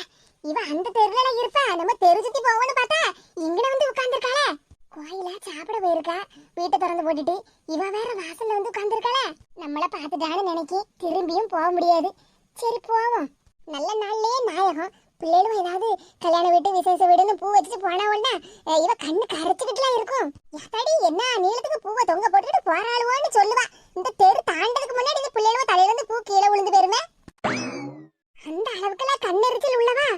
இவ அந்த தெருல இருப்பா. நம்ம தெரு சுத்தி போவோம்னு பார்த்தா இங்கட வந்து உட்கார்ந்துருக்காளே. கோயிலா சாப்பிட போயிருக்கா, வீட்டை திறந்து போட்டுட்டு. இவ வேற வாசல்ல வந்து உட்கார்ந்துருக்காளே. நம்மள பாத்துட்டான்னு நினைக்கி திரும்பியும் போக முடியாது. சரி போவோம். நல்ல நாள்லயே நாயகம். பிள்ளைகளும் ஏதாவது கல்யாண வீட்டு விசேஷ வீடுன்னு பூ வச்சுட்டு போனா உடனே இவ கண்ணு கரைச்சுக்கிட்டுலாம் இருக்கும். எத்தாடி என்ன நீளத்துக்கு பூவை தொங்க போட்டுக்கிட்டு போறாளுவோன்னு சொல்லுவா. இந்த தெரு தாண்டதுக்கு முன்னாடி இந்த பிள்ளைகளும் தலையில இருந்து பூ கீழே விழுந்து போயிருமே. அந்த அளவுக்குலாம் கண்ணெரிச்சல் உள்ளவா.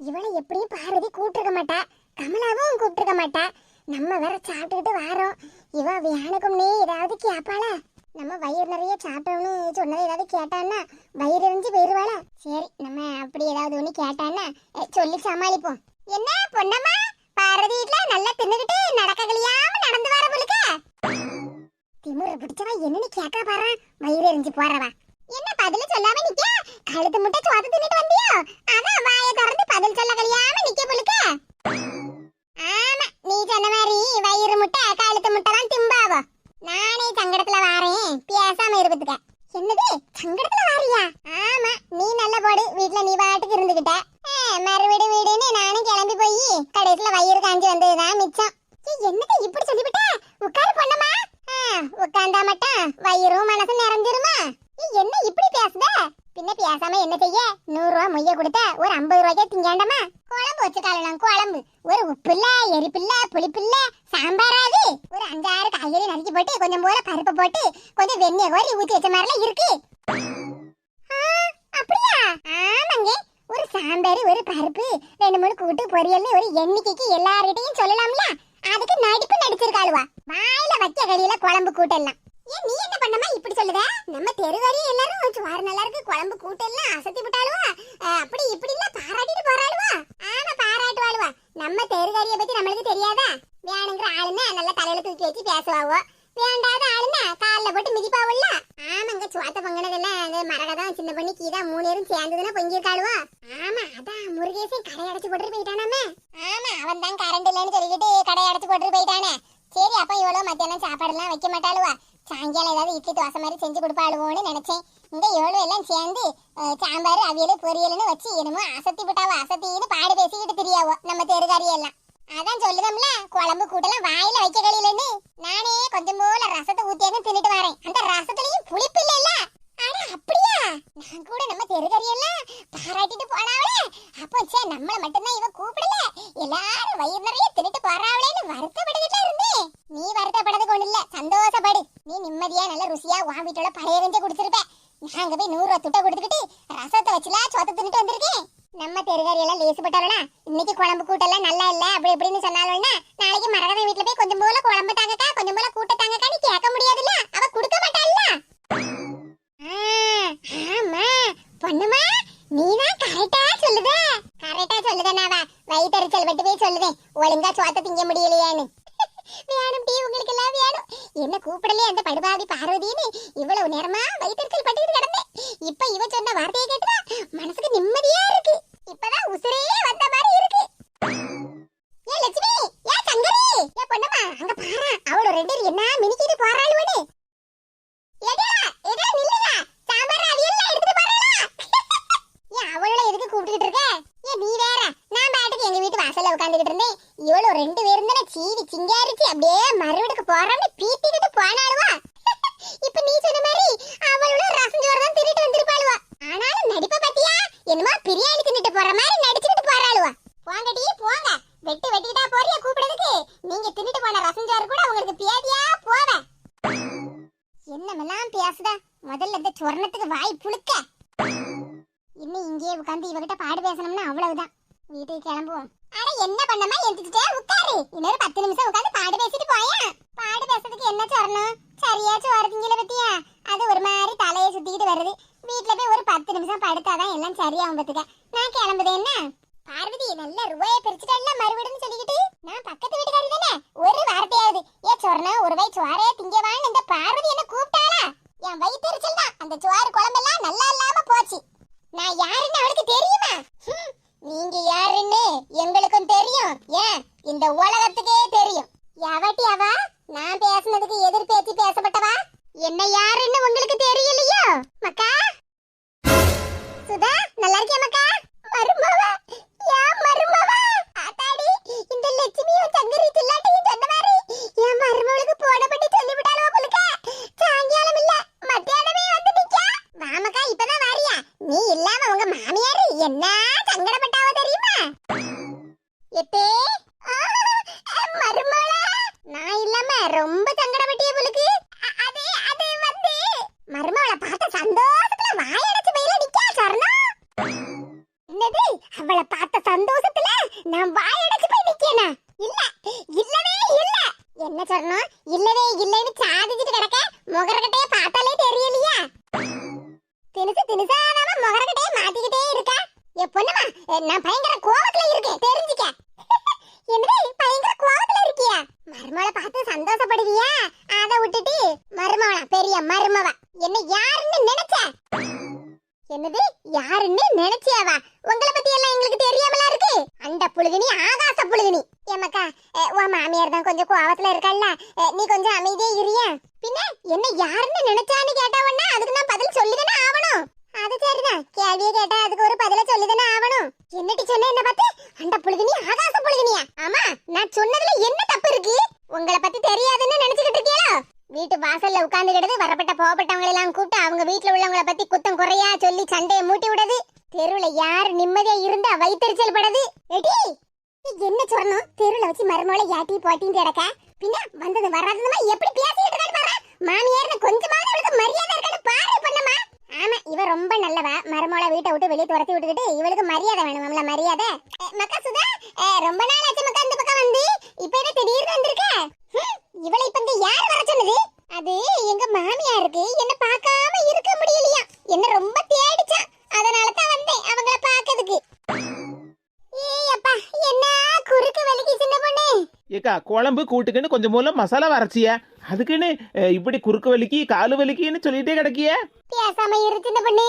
இவளை எப்படியும் பார்வதி கூப்பிட்டுருக்க மாட்டா, கமலாவும் கூப்பிட்டுருக்க மாட்டா. நம்ம வேற சாப்பிட்டுக்கிட்டு வாரோம். இவ வியானுக்கும்னே ஏதாவது கேப்பாளா? நம்ம வயிறு நிறைய சாப்பிட்டோம்னு சொன்னதை ஏதாவது கேட்டான்னா வயிறு எரிஞ்சு போயிருவாளா? சரி நம்ம அப்படி ஏதாவது ஒண்ணு கேட்டான்னா சொல்லி சமாளிப்போம். என்ன பொண்ணம்மா, பார்வதி வீட்டுல நல்லா தின்னுகிட்டு நடக்க கழியாம நடந்து வர போலுக்க. திமுற பிடிச்சவா என்னன்னு கேட்க பாரு. வயிறு எரிஞ்சு போறவா என்ன பதில சொல்லாம நிக்க? கழுத்து முட்டை சோத்து தின்னுட்டு வந்தியோ? அதான் வாயை திறந்து பதில் சொல்ல கழியாம நிக்க போலுக்க. ஆமா நீ சொன்ன மாதிரி வயிறு முட்டை கழுத்து முட்டை தான் திம்பாவோ. நானே சங்கடத்துல வாரேன், பேசாம இருப்பதுக்க. என்னது சங்கடத்துல வாரியா? ஆமா நீ நல்ல போடு, வீட்டுல நீ பாட்டுக்கு இருந்துகிட்ட. மறுவீடு வீடுன்னு நானும் கிளம்பி போய் கடைசியில வயிறு காஞ்சி வந்ததுதான் மிச்சம். என்னது இப்படி சொல்லிவிட்ட? உட்காரு பொண்ணம்மா. உட்கார்ந்தா மட்டும் வயிறும் மனசும் நிறைஞ்சிருமா? என்ன இப்படி பேசுத? பின்ன பேசாம என்ன செய்ய? 100 ரூபாய் மொய்ய கொடுத்த ஒரு 50 ரூபாய்க்கே திங்காண்டமா? குழம்பு வச்சு காலலாம் குழம்பு. ஒரு உப்புல்ல எரிப்பில்ல புளிப்பில்ல சாம்பாராது. ஒரு 5-6 காய்கறி நறுக்கி போட்டு கொஞ்சம் போல பருப்பு போட்டு கொஞ்சம் வெண்ணெய் கோரி ஊத்தி வச்ச மாதிரிலாம் இருக்கு. அப்படியா? ஆமாங்க. ஒரு சாம்பார் ஒரு பருப்பு 2-3 கூட்டு பொரியல் ஒரு எண்ணிக்கைக்கு எல்லார்கிட்டையும் சொல்லலாம்ல. அதுக்கு நடிப்பு நடிச்சிருக்காளுவா. வாயில வைக்க கடியில குழம்பு கூட்டெல்லாம். ஏன் நீ என்ன பண்ணமா இப்படி சொல்லுத? நம்ம தெருவாரி எல்லாரும் சுவாறு நல்லா இருக்கு குழம்பு கூட்டெல்லாம் அசத்தி விட்டாளுவா. அப்படி இப்படி எல்லாம் பாராட்டிட்டு போறாளுவா. ஆமா பாராட்டுவாளுவா. நம்ம தெருவாரிய பத்தி நம்மளுக்கு தெரியாதா? வேணுங்கிற ஆளுன்னா நல்லா தலையில தூக்கி வச்சு பேசுவாவோ, வேண்டாத ஆளுன்னா காலில் போட்டு மிதிப்பாவுல்ல. ஆமாங்க சுவாத்த பொங்கினதெல்லாம் அந்த மரகதான் சின்ன பண்ணி கீதா 3 பேரும் சேர்ந்துதுன்னா பொங்கிருக்காளுவா. ஆமா அதான் முருகேசன் கடை அடைச்சு போட்டு போயிட்டானாமே. ஆமா அவன் தான் கரண்ட் இல்லைன்னு சொல்லிக்கிட்டு கடை அடைச்சு போட்டு போயிட்டானே. சரி அப்ப இவ்வளவு மத்தியானம் சாப்பாடுலாம் வைக்க மாட்டாளுவா. சாயங்காலம் ஏதாவது இட்லி தோசை மாதிரி செஞ்சு கொடுப்பாளுவோன்னு நினைச்சேன். இந்த 7 எல்லாம் சேர்ந்து சாம்பார் அவியல் பொரியல்னு வச்சு என்னமோ அசத்தி விட்டாவோ. அசத்தின்னு பாடு பேசிக்கிட்டு தெரியாவோ நம்ம தெருகாரியெல்லாம். அதான் சொல்லுதம்ல குழம்பு கூட்டெல்லாம் வாயில வைக்க கழியிலன்னு. நானே கொஞ்சம் போல ரசத்தை ஊத்தியாங்க தின்னுட்டு வரேன். அந்த ரசத்துலயும் புளிப்பு இல்ல. ஆனா அப்படியா? நான் கூட நம்ம தெருகாரியெல்லாம் பாராட்டிட்டு போனாவளே. அப்போ சே நம்மள மட்டும்தான் இவ கூப்பிடல, எல்லாரும் வயிறு நிறைய தின்னுட்டு போறாவளேன்னு வருத்தப்பட்டுக்கிட்டே இருந்தேன். நீ வருத்தப்படதுக்கு ஒண்ணு இல்ல, சந்தோஷப்படு. நீ நிம்மதியா நல்ல ருசியா உன் வீட்டோட பழைய கஞ்ச குடிச்சிருப்ப. நாங்க போய் 100 ரூபாய் துட்டை கொடுத்துக்கிட்டு ரசத்தை வச்சுலாம் சொத்தை தின்னுட்டு வந்திருக்கேன். நம்ம தெருகாரி எல்லாம் லேசுப்பட்டாளா? இன்னைக்கு குழம்பு கூட்டெல்லாம் நல்லா இல்ல அப்படி எப்படின்னு சொன்னாலும் நாளைக்கு மரகத வீட்டுல போய் கொஞ்சம் போல குழம்பு தாங்கக்கா கொஞ்சம் போல கூட்ட தாங்கக்கா நீ கேட்க முடியாதுல்ல. அவ கொடுக்க மாட்டாள்ல. ஆமா பொண்ணுமா நீதான் கரெக்டா சொல்லுதனாவா வயிற்றுச்சல் விட்டு போய் சொல்லுதேன். ஒழுங்கா சோத்த திங்க முடியலையான்னு. வேணும் டீ, உங்களுக்கு எல்லாம் வேணும். என்ன கூப்பிடலையே அந்த படுபாவி பார்வதின்னு இவ்வளவு நேரமா வயிற்றுச்சல் பட்டுக்கிட்டு கிடந்தேன். இப்ப இவ சொன்ன வார்த்தையை கேட்டா மனசுக்கு நிம்மதியா இருக்கு. இப்பதான் உசுரே வந்த மாதிரி இருக்கு. ஏ லட்சுமி, ஏ சங்கரி, ஏ பொண்ணம்மா, அங்க பாரு அவளோ ரெண்டு பேரும் என்ன மினிக்கிட்டு போறாளுவனே. எடா எடா நில்லுடா, சாம்பார் அவியெல்லாம் எடுத்துட்டு போறாளா? ஏ அவளோட எதுக்கு கூப்பிட்டுக்கிட்டு இருக்க? ஏ நீ வேற, நான் பாட்டுக்கு எங்க வீட்டு வாசல்ல உட்கார்ந்துகிட்டு இருந்தேன். இவ்வளோ ரெண்டு பேரும் தானே சீவி சிங்காரிச்சு அப்படியே மறுவீடுக்கு போறான்னு பீத்திக்கிட்டு போனாளுவா. இப்ப நீ சொன்ன மாதிரி அவளோட ரசம் சோறு தான் தின்னுட்டு வந்திருப்பாளுவா. ஆனாலும் நடிப்ப பாத்தியா, என்னமோ பிரியாணி தின்னுட்டு போற மாதிரி நடிச்சுக்கிட்டு போறாளுவா. போங்கடி போங்க, வெட்டு வெட்டிட்டா போறியா கூப்பிடுறதுக்கு? நீங்க தின்னுட்டு போன ரசம் சோறு கூட உங்களுக்கு பேதியா போவ. என்னமெல்லாம் பேசுதா, முதல்ல இந்த சொர்ணத்துக்கு வாய் புழுக்க. இன்னும் இங்கே உட்காந்து இவகிட்ட பாடு பேசணும்னா அவ்வளவுதான். வீட்டுக்கு கிளம்புவோம். ஆனா என்ன பண்ணமா, எந்திரிச்சிட்டே உட்காரு. இன்னொரு 10 நிமிஷம் உட்காந்து பாடு பேசிட்டு போயா. பாடு பேசுறதுக்கு என்ன சொர்ணம், சரியா சோறு திங்கல பத்தியா? அது ஒரு மாதிரி தலையை சுத்திக்கிட்டு வருது. வீட்டுல போய் ஒரு 10 நிமிஷம் படுத்தாதான் எல்லாம் சரியாகும் பத்துக்க. நான் கிளம்புதேன். என்ன பார்வதி, நல்ல ரூபாயை பிரிச்சுட்டா மறுபடியும் சொல்லிக்கிட்டு. நான் பக்கத்து வீட்டுக்காரி தானே, ஒரு வார்த்தையாவது ஏ சொர்ணம் ஒரு வாய் சோறே திங்கவான்னு இந்த பார்வதி என்ன கூப்பிட்டாளா? என் வயிற்றுச்சல் தான் அந்த சோறு குழம்பெல்லாம் நல்லா இல்லாம போச்சு. நான் யாருன்னு அவளுக்கு தெரியுமா? நீங்க யாருன்னு எங்களுக்கும் தெரியும். ஏன் இந்த உலகத்துக்கே தெரியும். எவட்டி அவ? நான் பேசுனதுக்கு எதிர் பேச்சு பேசப்பட்டவா? என்ன யாருன்னு உங்களுக்கு தெரியலையோ? மக்கா சுதா, நல்லா இருக்கியா மக்கா? மருமவ, ஏன் மருமவ? ஆத்தாடி, இந்த லட்சுமியும் சங்கரி சில்லாட்டையும் சொன்ன மாதிரி என் மருமவளுக்கு போன பண்ணி சொல்லிவிட்டாளோ போலுக்க. சாயங்காலம் இல்ல மத்தியானமே வந்து நிக்கா. மாமக்கா இப்பதான் வாரியா? நீ இல்லாம உங்க மாமியாரு என்ன சங்கடப்பட்டாவோ தெரியுமா? எப்பே மருமவளா, நான் இல்லாம ரொம்ப சங்கடப்பட்டிய போலுக்கு. அது அது வந்து மருமவளை பார்த்த சந்தோஷத்துல வாயடைச்சு போயில நிக்கா சொர்ணம். என்னது, அவளை பார்த்த சந்தோஷத்துல நான் வாயடைச்சு போய் நிக்கேனா? இல்ல, இல்லவே இல்ல. என்ன சொர்ணம், இல்லவே இல்லைன்னு சாதிச்சிட்டு கிடக்க? முகரக்கட்டைய பார்த்தாலே தெரியலையா? தினுசு தினுசானாம முகரக்கட்டைய மாத்திக்கிட்டே இருக்கா. ஏ பொண்ணுமா, நான் பயங்கர கோவத்துல இருக்கேன் தெரிஞ்சுக்க. என்னது பயங்கர கோவத்துல இருக்கியா? மருமவளை பார்த்து சந்தோஷப்படுவியா? அதை விட்டுட்டு மருமவளா, பெரிய மருமவ என்ன யாருன்னு நினைச்ச? என்னது யாருன்னு நினைச்சியாவா? உங்களை பத்தி எல்லாம் எங்களுக்கு தெரியாமலா இருக்கு. அந்த புழுகினி ஆகாச புழுகினி. ஏமாக்கா, உன் மாமியார் தான் கொஞ்சம் கோவத்துல இருக்கல்ல, நீ கொஞ்சம் அமைதியே இருயா. பின்ன என்ன யாருன்னு நினைச்சான்னு கேட்டாவன்னா அதுக்கு நான் பதில் சொல்லிதானே ஆகணும். அது சரிதான், கேள்வியை கேட்டா அதுக்கு ஒரு பதில சொல்லிதானே ஆகணும். என்னட்டி சொன்ன என்ன பார்த்து? அந்த புழுகினி ஆகாச புழுகினியா? ஆமா, நான் சொன்னதுல என்ன தப்பு இருக்கு? உங்களை பத்தி தெரியாதுன்னு நினைச்சுக்கிட்டு இருக்கீங்களோ? வீட்டு வாசல்ல உட்கார்ந்துகிட்டது வரப்பட்ட போகப்பட்டவங்களை எல்லாம் கூப்பிட்டு அவங்க வீட்டுல உள்ளவங்களை பத்தி குத்தம் குறையா சொல்லி சண்டையை மூட்டி விடுது. தெருவுல யாரு நிம்மதியா இருந்தா வயிற்றுச்சல் படுது. எடி என்ன சொல்லணும், தெருவுல வச்சு மருமகளை யாட்டி போட்டின்னு கிடக்க. பின்ன வந்தது வராததுமா எப்படி பேசிட்டு இருக்கான்னு பாரு. மாமியார்னு கொஞ்சமாவது அவளுக்கு மரியாதை இருக்கான்னு பாரு பண்ணமா. ஆமா, இவ ரொம்ப நல்லவா. மருமகளை வீட்டை விட்டு வெளியே துரத்தி விட்டுக்கிட்டு இவளுக்கு மரியாதை வேணும்ல, மரியாதை. மக்கா சுதா, ரொம்ப நாள் ஆச்சு மக்கா இந்த பக்கம் வந்து. இப்ப என்ன திடீர்னு வந்திருக்க? இவளை இப்ப இங்க யார் வர சொன்னது? அது எங்க மாமியாருக்கு என்ன பார்க்காம இருக்க முடியலையா, என்ன ரொம்ப தேடிச்சா. அதனால தான் வந்தேன் அவங்கள பார்க்கிறதுக்கு. ஏய் அப்பா, என்ன குறுக்கு வலிக்கு சின்ன பொண்ணு. ஏக்கா, குழம்பு கூட்டுக்குன்னு கொஞ்சம் மூலம் மசாலா வரைச்சிய, அதுக்குன்னு இப்படி குறுக்கு வலிக்கு காலு வலிக்குன்னு சொல்லிட்டே கிடக்கிய. பேசாம இரு சின்ன பொண்ணு.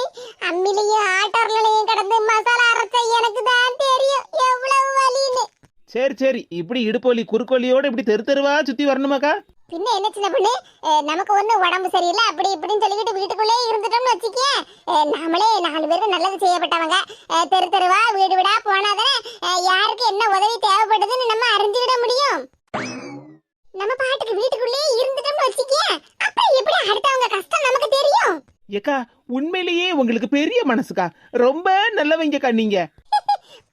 அம்மிலையும் ஆட்டர்லையும் கடந்து மசாலா அரைச்ச எனக்கு தான் தெரியும் எவ்வளவு வலின்னு. சரி சரி, இப்படி இடுப்பு வலி குறுக்கு வலியோட இப்படி தெரு தெருவா சுத்தி வரணுமாக்கா? பின்ன என்ன சின்ன பொண்ணு, நமக்கு ஒண்ணு உடம்பு சரியில்லை அப்படி இப்படின்னு சொல்லிக்கிட்டு வீட்டுக்குள்ளே இருந்துட்டோம்னு வச்சுக்க, நாமளே 4 பேருக்கு நல்லது செய்யப்பட்டவங்க. தெரு தெருவா வீடு வீடா போனாதானே யாருக்கு என்ன உதவி தேவைப்படுதுன்னு நம்ம அறிஞ்சுக்கிட முடியும். நம்ம பாட்டுக்கு வீட்டுக்குள்ளே இருந்துட்டோம்னு வச்சுக்க, அப்புறம் எப்படி அடுத்தவங்க கஷ்டம் நமக்கு தெரியும். ஏக்கா, உண்மையிலேயே உங்களுக்கு பெரிய மனசுக்கா, ரொம்ப நல்லவங்கக்கா நீங்க.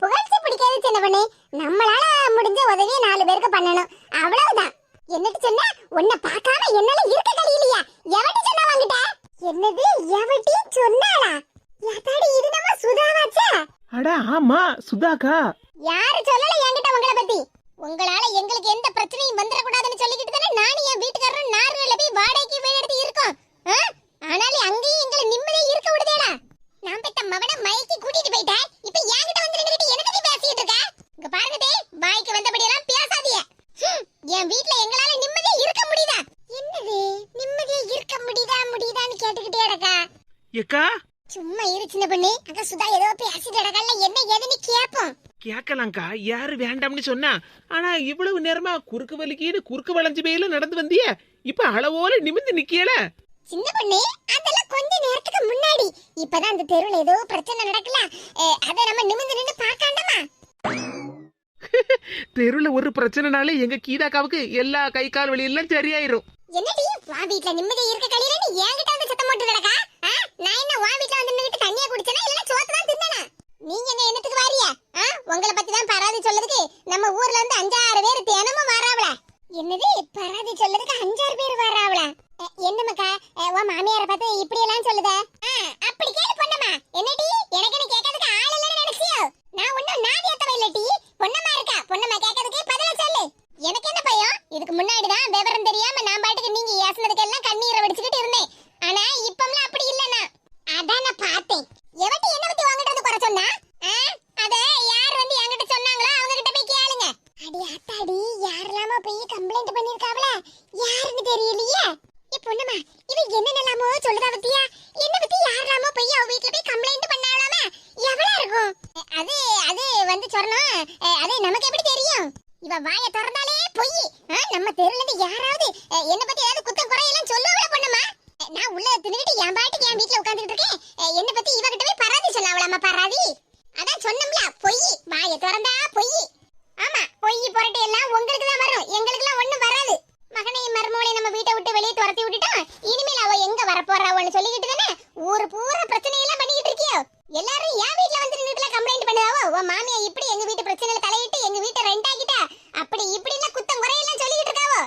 புகழ்ச்சி பிடிக்காது சின்ன பொண்ணு, நம்மளால முடிஞ்ச உதவியை 4 பேருக்கு பண்ணணும், அவ்வளவுதான். என்னட்டு சொன்ன, உன்னை பார்க்காம என்னால இருக்க கழியலையா? எவட்டி சொன்னா வாங்கிட்ட? என்னது எவட்டி சொன்னாளா? யாத்தாடி, இது நம்ம சுதாவாச்சா? அட ஆமா, சுதாக்கா. யாரு சொல்லல என்கிட்ட உங்களை பத்தி? உங்களால எங்களுக்கு எந்த பிரச்சனையும் வந்துட கூடாதுன்னு சொல்லிக்கிட்டு தானே நானும் என் வீட்டுக்காரரும் நார்வேல போய் வாடகைக்கு வீடு எடுத்து இருக்கோம். ஆனாலும் அங்கேயும் எங்களை நிம்மதியா இருக்க விடுதேடா. நான் பெத்த மவனை மயக்கி கூட்டிட்டு போயிட்டேன். இப்ப என்கிட்ட வந்து நின்னுகிட்டு என்ன பத்தி பேசிட்டு இருக்க? இங்க பாருங்க டேய், வாய்க்கு வந்தபடி ஏக்கா சும்மா இரு சின்ன பொண்ணு. அங்க சுதா ஏதோ பேசிட்டு கிடக்கல, என்ன ஏதுன்னு கேப்போம். கேட்கலாம்க்கா, யாரு வேண்டாம்னு சொன்னா? ஆனா இவ்வளவு நேரமா குறுக்கு வலிக்கின்னு குறுக்கு வளைஞ்சு பேயில நடந்து வந்திய, இப்ப அளவோல நிமிந்து நிக்கல. சின்ன பொண்ணு, அதெல்லாம் கொஞ்ச நேரத்துக்கு முன்னாடி. இப்பதான் அந்த தெருவுல ஏதோ பிரச்சனை நடக்கல, அத நம்ம நிமிந்து நின்னு பாக்காண்டமா? தெருவுல ஒரு பிரச்சனைனாலே எங்க கீதாக்காவுக்கு எல்லா கை கால் வலி எல்லாம் சரியாயிரும். என்னடி வா வீட்ல நிம்மதி இருக்க கலியில நீ என்கிட்ட வந்து சத்தம் போட்டு கிடக்கா? நான் என்ன வா வீட்ல வந்து நின்னுட்டு தண்ணியா குடிச்சனா இல்ல சோத்து தான் தின்னனா? நீங்க என்ன என்னத்துக்கு வாரியா? உங்களை பத்தி தான் பராதி சொல்லதுக்கு நம்ம ஊர்ல இருந்து 5-6 பேர் தினமும் வராவல. என்னது பராதி சொல்லதுக்கு 5-6 பேர் வராவல? என்ன மக்கா உன் மாமியார பார்த்து இப்படி எல்லாம் சொல்லுத? அப்படி கேளு பொண்ணம்மா. என்னடி எனக்கு என்ன கேட்கிறதுக்கு ஆள் இல்லன்னு நினைச்சியோ? நான் ஒண்ணும் நாதியத்தவ இல்லடி. பொண்ணம்மா இருக்கா, பொண்ணம்மா கேட்கிறதுக்கு பதில சொல்லு. எனக்கு என்ன பயம்? இதுக்கு முன்னாடி தான் விவரம் தெரியாம நான் பாட்டுக்கு நீங்க ஏசுனதுக்கெல்லாம் கண்ணீரை வடிச்சுக்கிட்டு இருந்தேன். ஆனா இப்பம்லாம் அப்படி இல்லனா. அதான் நான் பார்த்தேன். எவட்டி என்ன பத்தி வாங்கிட்டு வந்து குறை சொன்னா? அத யார் வந்து என்கிட்ட சொன்னாங்களோ அவங்க கிட்ட போய் கேளுங்க. அடி ஆத்தாடி, யாரெல்லாமோ போய் கம்ப்ளைண்ட் பண்ணிருக்காவல, யாருன்னு தெரியலையே. பொண்ணுமா, இவ என்னென்னலாமோ சொல்லுதா பத்தியா? என்ன பத்தி யாரெல்லாமோ போய் அவ வீட்ல போய் கம்ப்ளைண்ட் பண்ணாவலாமே, எவ்வளவு இருக்கும்? அது அது வந்து சொன்னோம், அது நமக்கு எப்படி தெரியும்? இவ வாய திறந்தாலே பொய். நம்ம தெருல இருந்து யாராவது என்ன பத்தி ஏதாவது குத்தம் குறையெல்லாம் சொல்லுவாள பொண்ணுமா? நான் உள்ள தின்னுட்டு என் பாட்டுக்கு என் வீட்ல உட்கார்ந்துட்டு இருக்கேன். என்ன பத்தி இவ கிட்ட போய் பராதி சொன்னாவளாமா? பராதி அதான் சொன்னோம்ல, பொய். வாய திறந்தா பொய். ஆமா, பொய் புரட்டு எல்லாம் உங்களுக்கு தான் வரும், எங்களுக்குலாம் ஒண்ணும் வராது. மகனையும் மருமகளை நம்ம வீட்டை விட்டு வெளியே துரத்தி விட்டுட்டோம். இனிமேல் அவ எங்க வரப்போறாவன்னு சொல்லிக்கிட்டு தானே ஊரு பூரா பிரச்சனை எல்லாம் பண்ணிக்கிட்டு இருக்கியோ? எல்லாரும் என் வீட்ல வந்து நின்னுட்டுல கம்ப்ளைண்ட் பண்ணுவாவோ? உன் மாமியா இப்படி எங்க வீட்டு பிரச்சனையில தலையிட்டு எங்க வீட்டை ரெண்ட் ஆக்கிட்டா, அப்படி இப்படி எல்லாம் குத்தம் குறையெல்லாம் சொல்லிக்கிட்டு இருக்காவோ?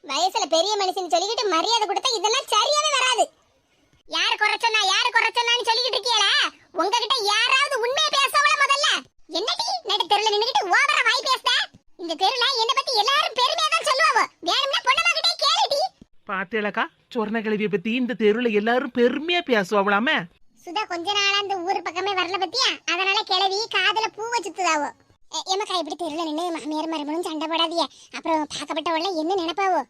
வயசுல பெரிய மனுஷன் சொல்லிக்கிட்டு மரியாதை கொடுத்தா இதெல்லாம் சரியாவே வராது. யாரு குறை சொன்னா யாரு குறை சொன்னான்னு சொல்லிக்கிட்டு இருக்கீங்களா? உங்ககிட்ட யாராவது உண்மையை பேசவள முதல்ல? என்னடி நடு தெருல நின்னுக்கிட்டு ஓவரா வாய் பேசுத? இந்த தெருல என்ன பத்தி எல்லாரும் பெருமையா தான் சொல்லுவாவோ. வேணும்னா பொண்ணம்மா கிட்ட கேளுடி. பாத்தேலக்கா, சொர்ண கிழவிய பத்தி இந்த தெருவுல எல்லாரும் பெருமையா பேசுவாங்களாமே. சுதா கொஞ்ச நாளா அந்த ஊர் பக்கமே வரல பத்தியா, அதனால கிழவி காதுல பூ வச்சுதாவோ. எமக்கா இப்படி தெருல நின்னு மாமியார் மருமகளும் சண்டை போடாதியே, அப்புறம் பார்க்கப்பட்டவள என்ன நினைப்பாவோ?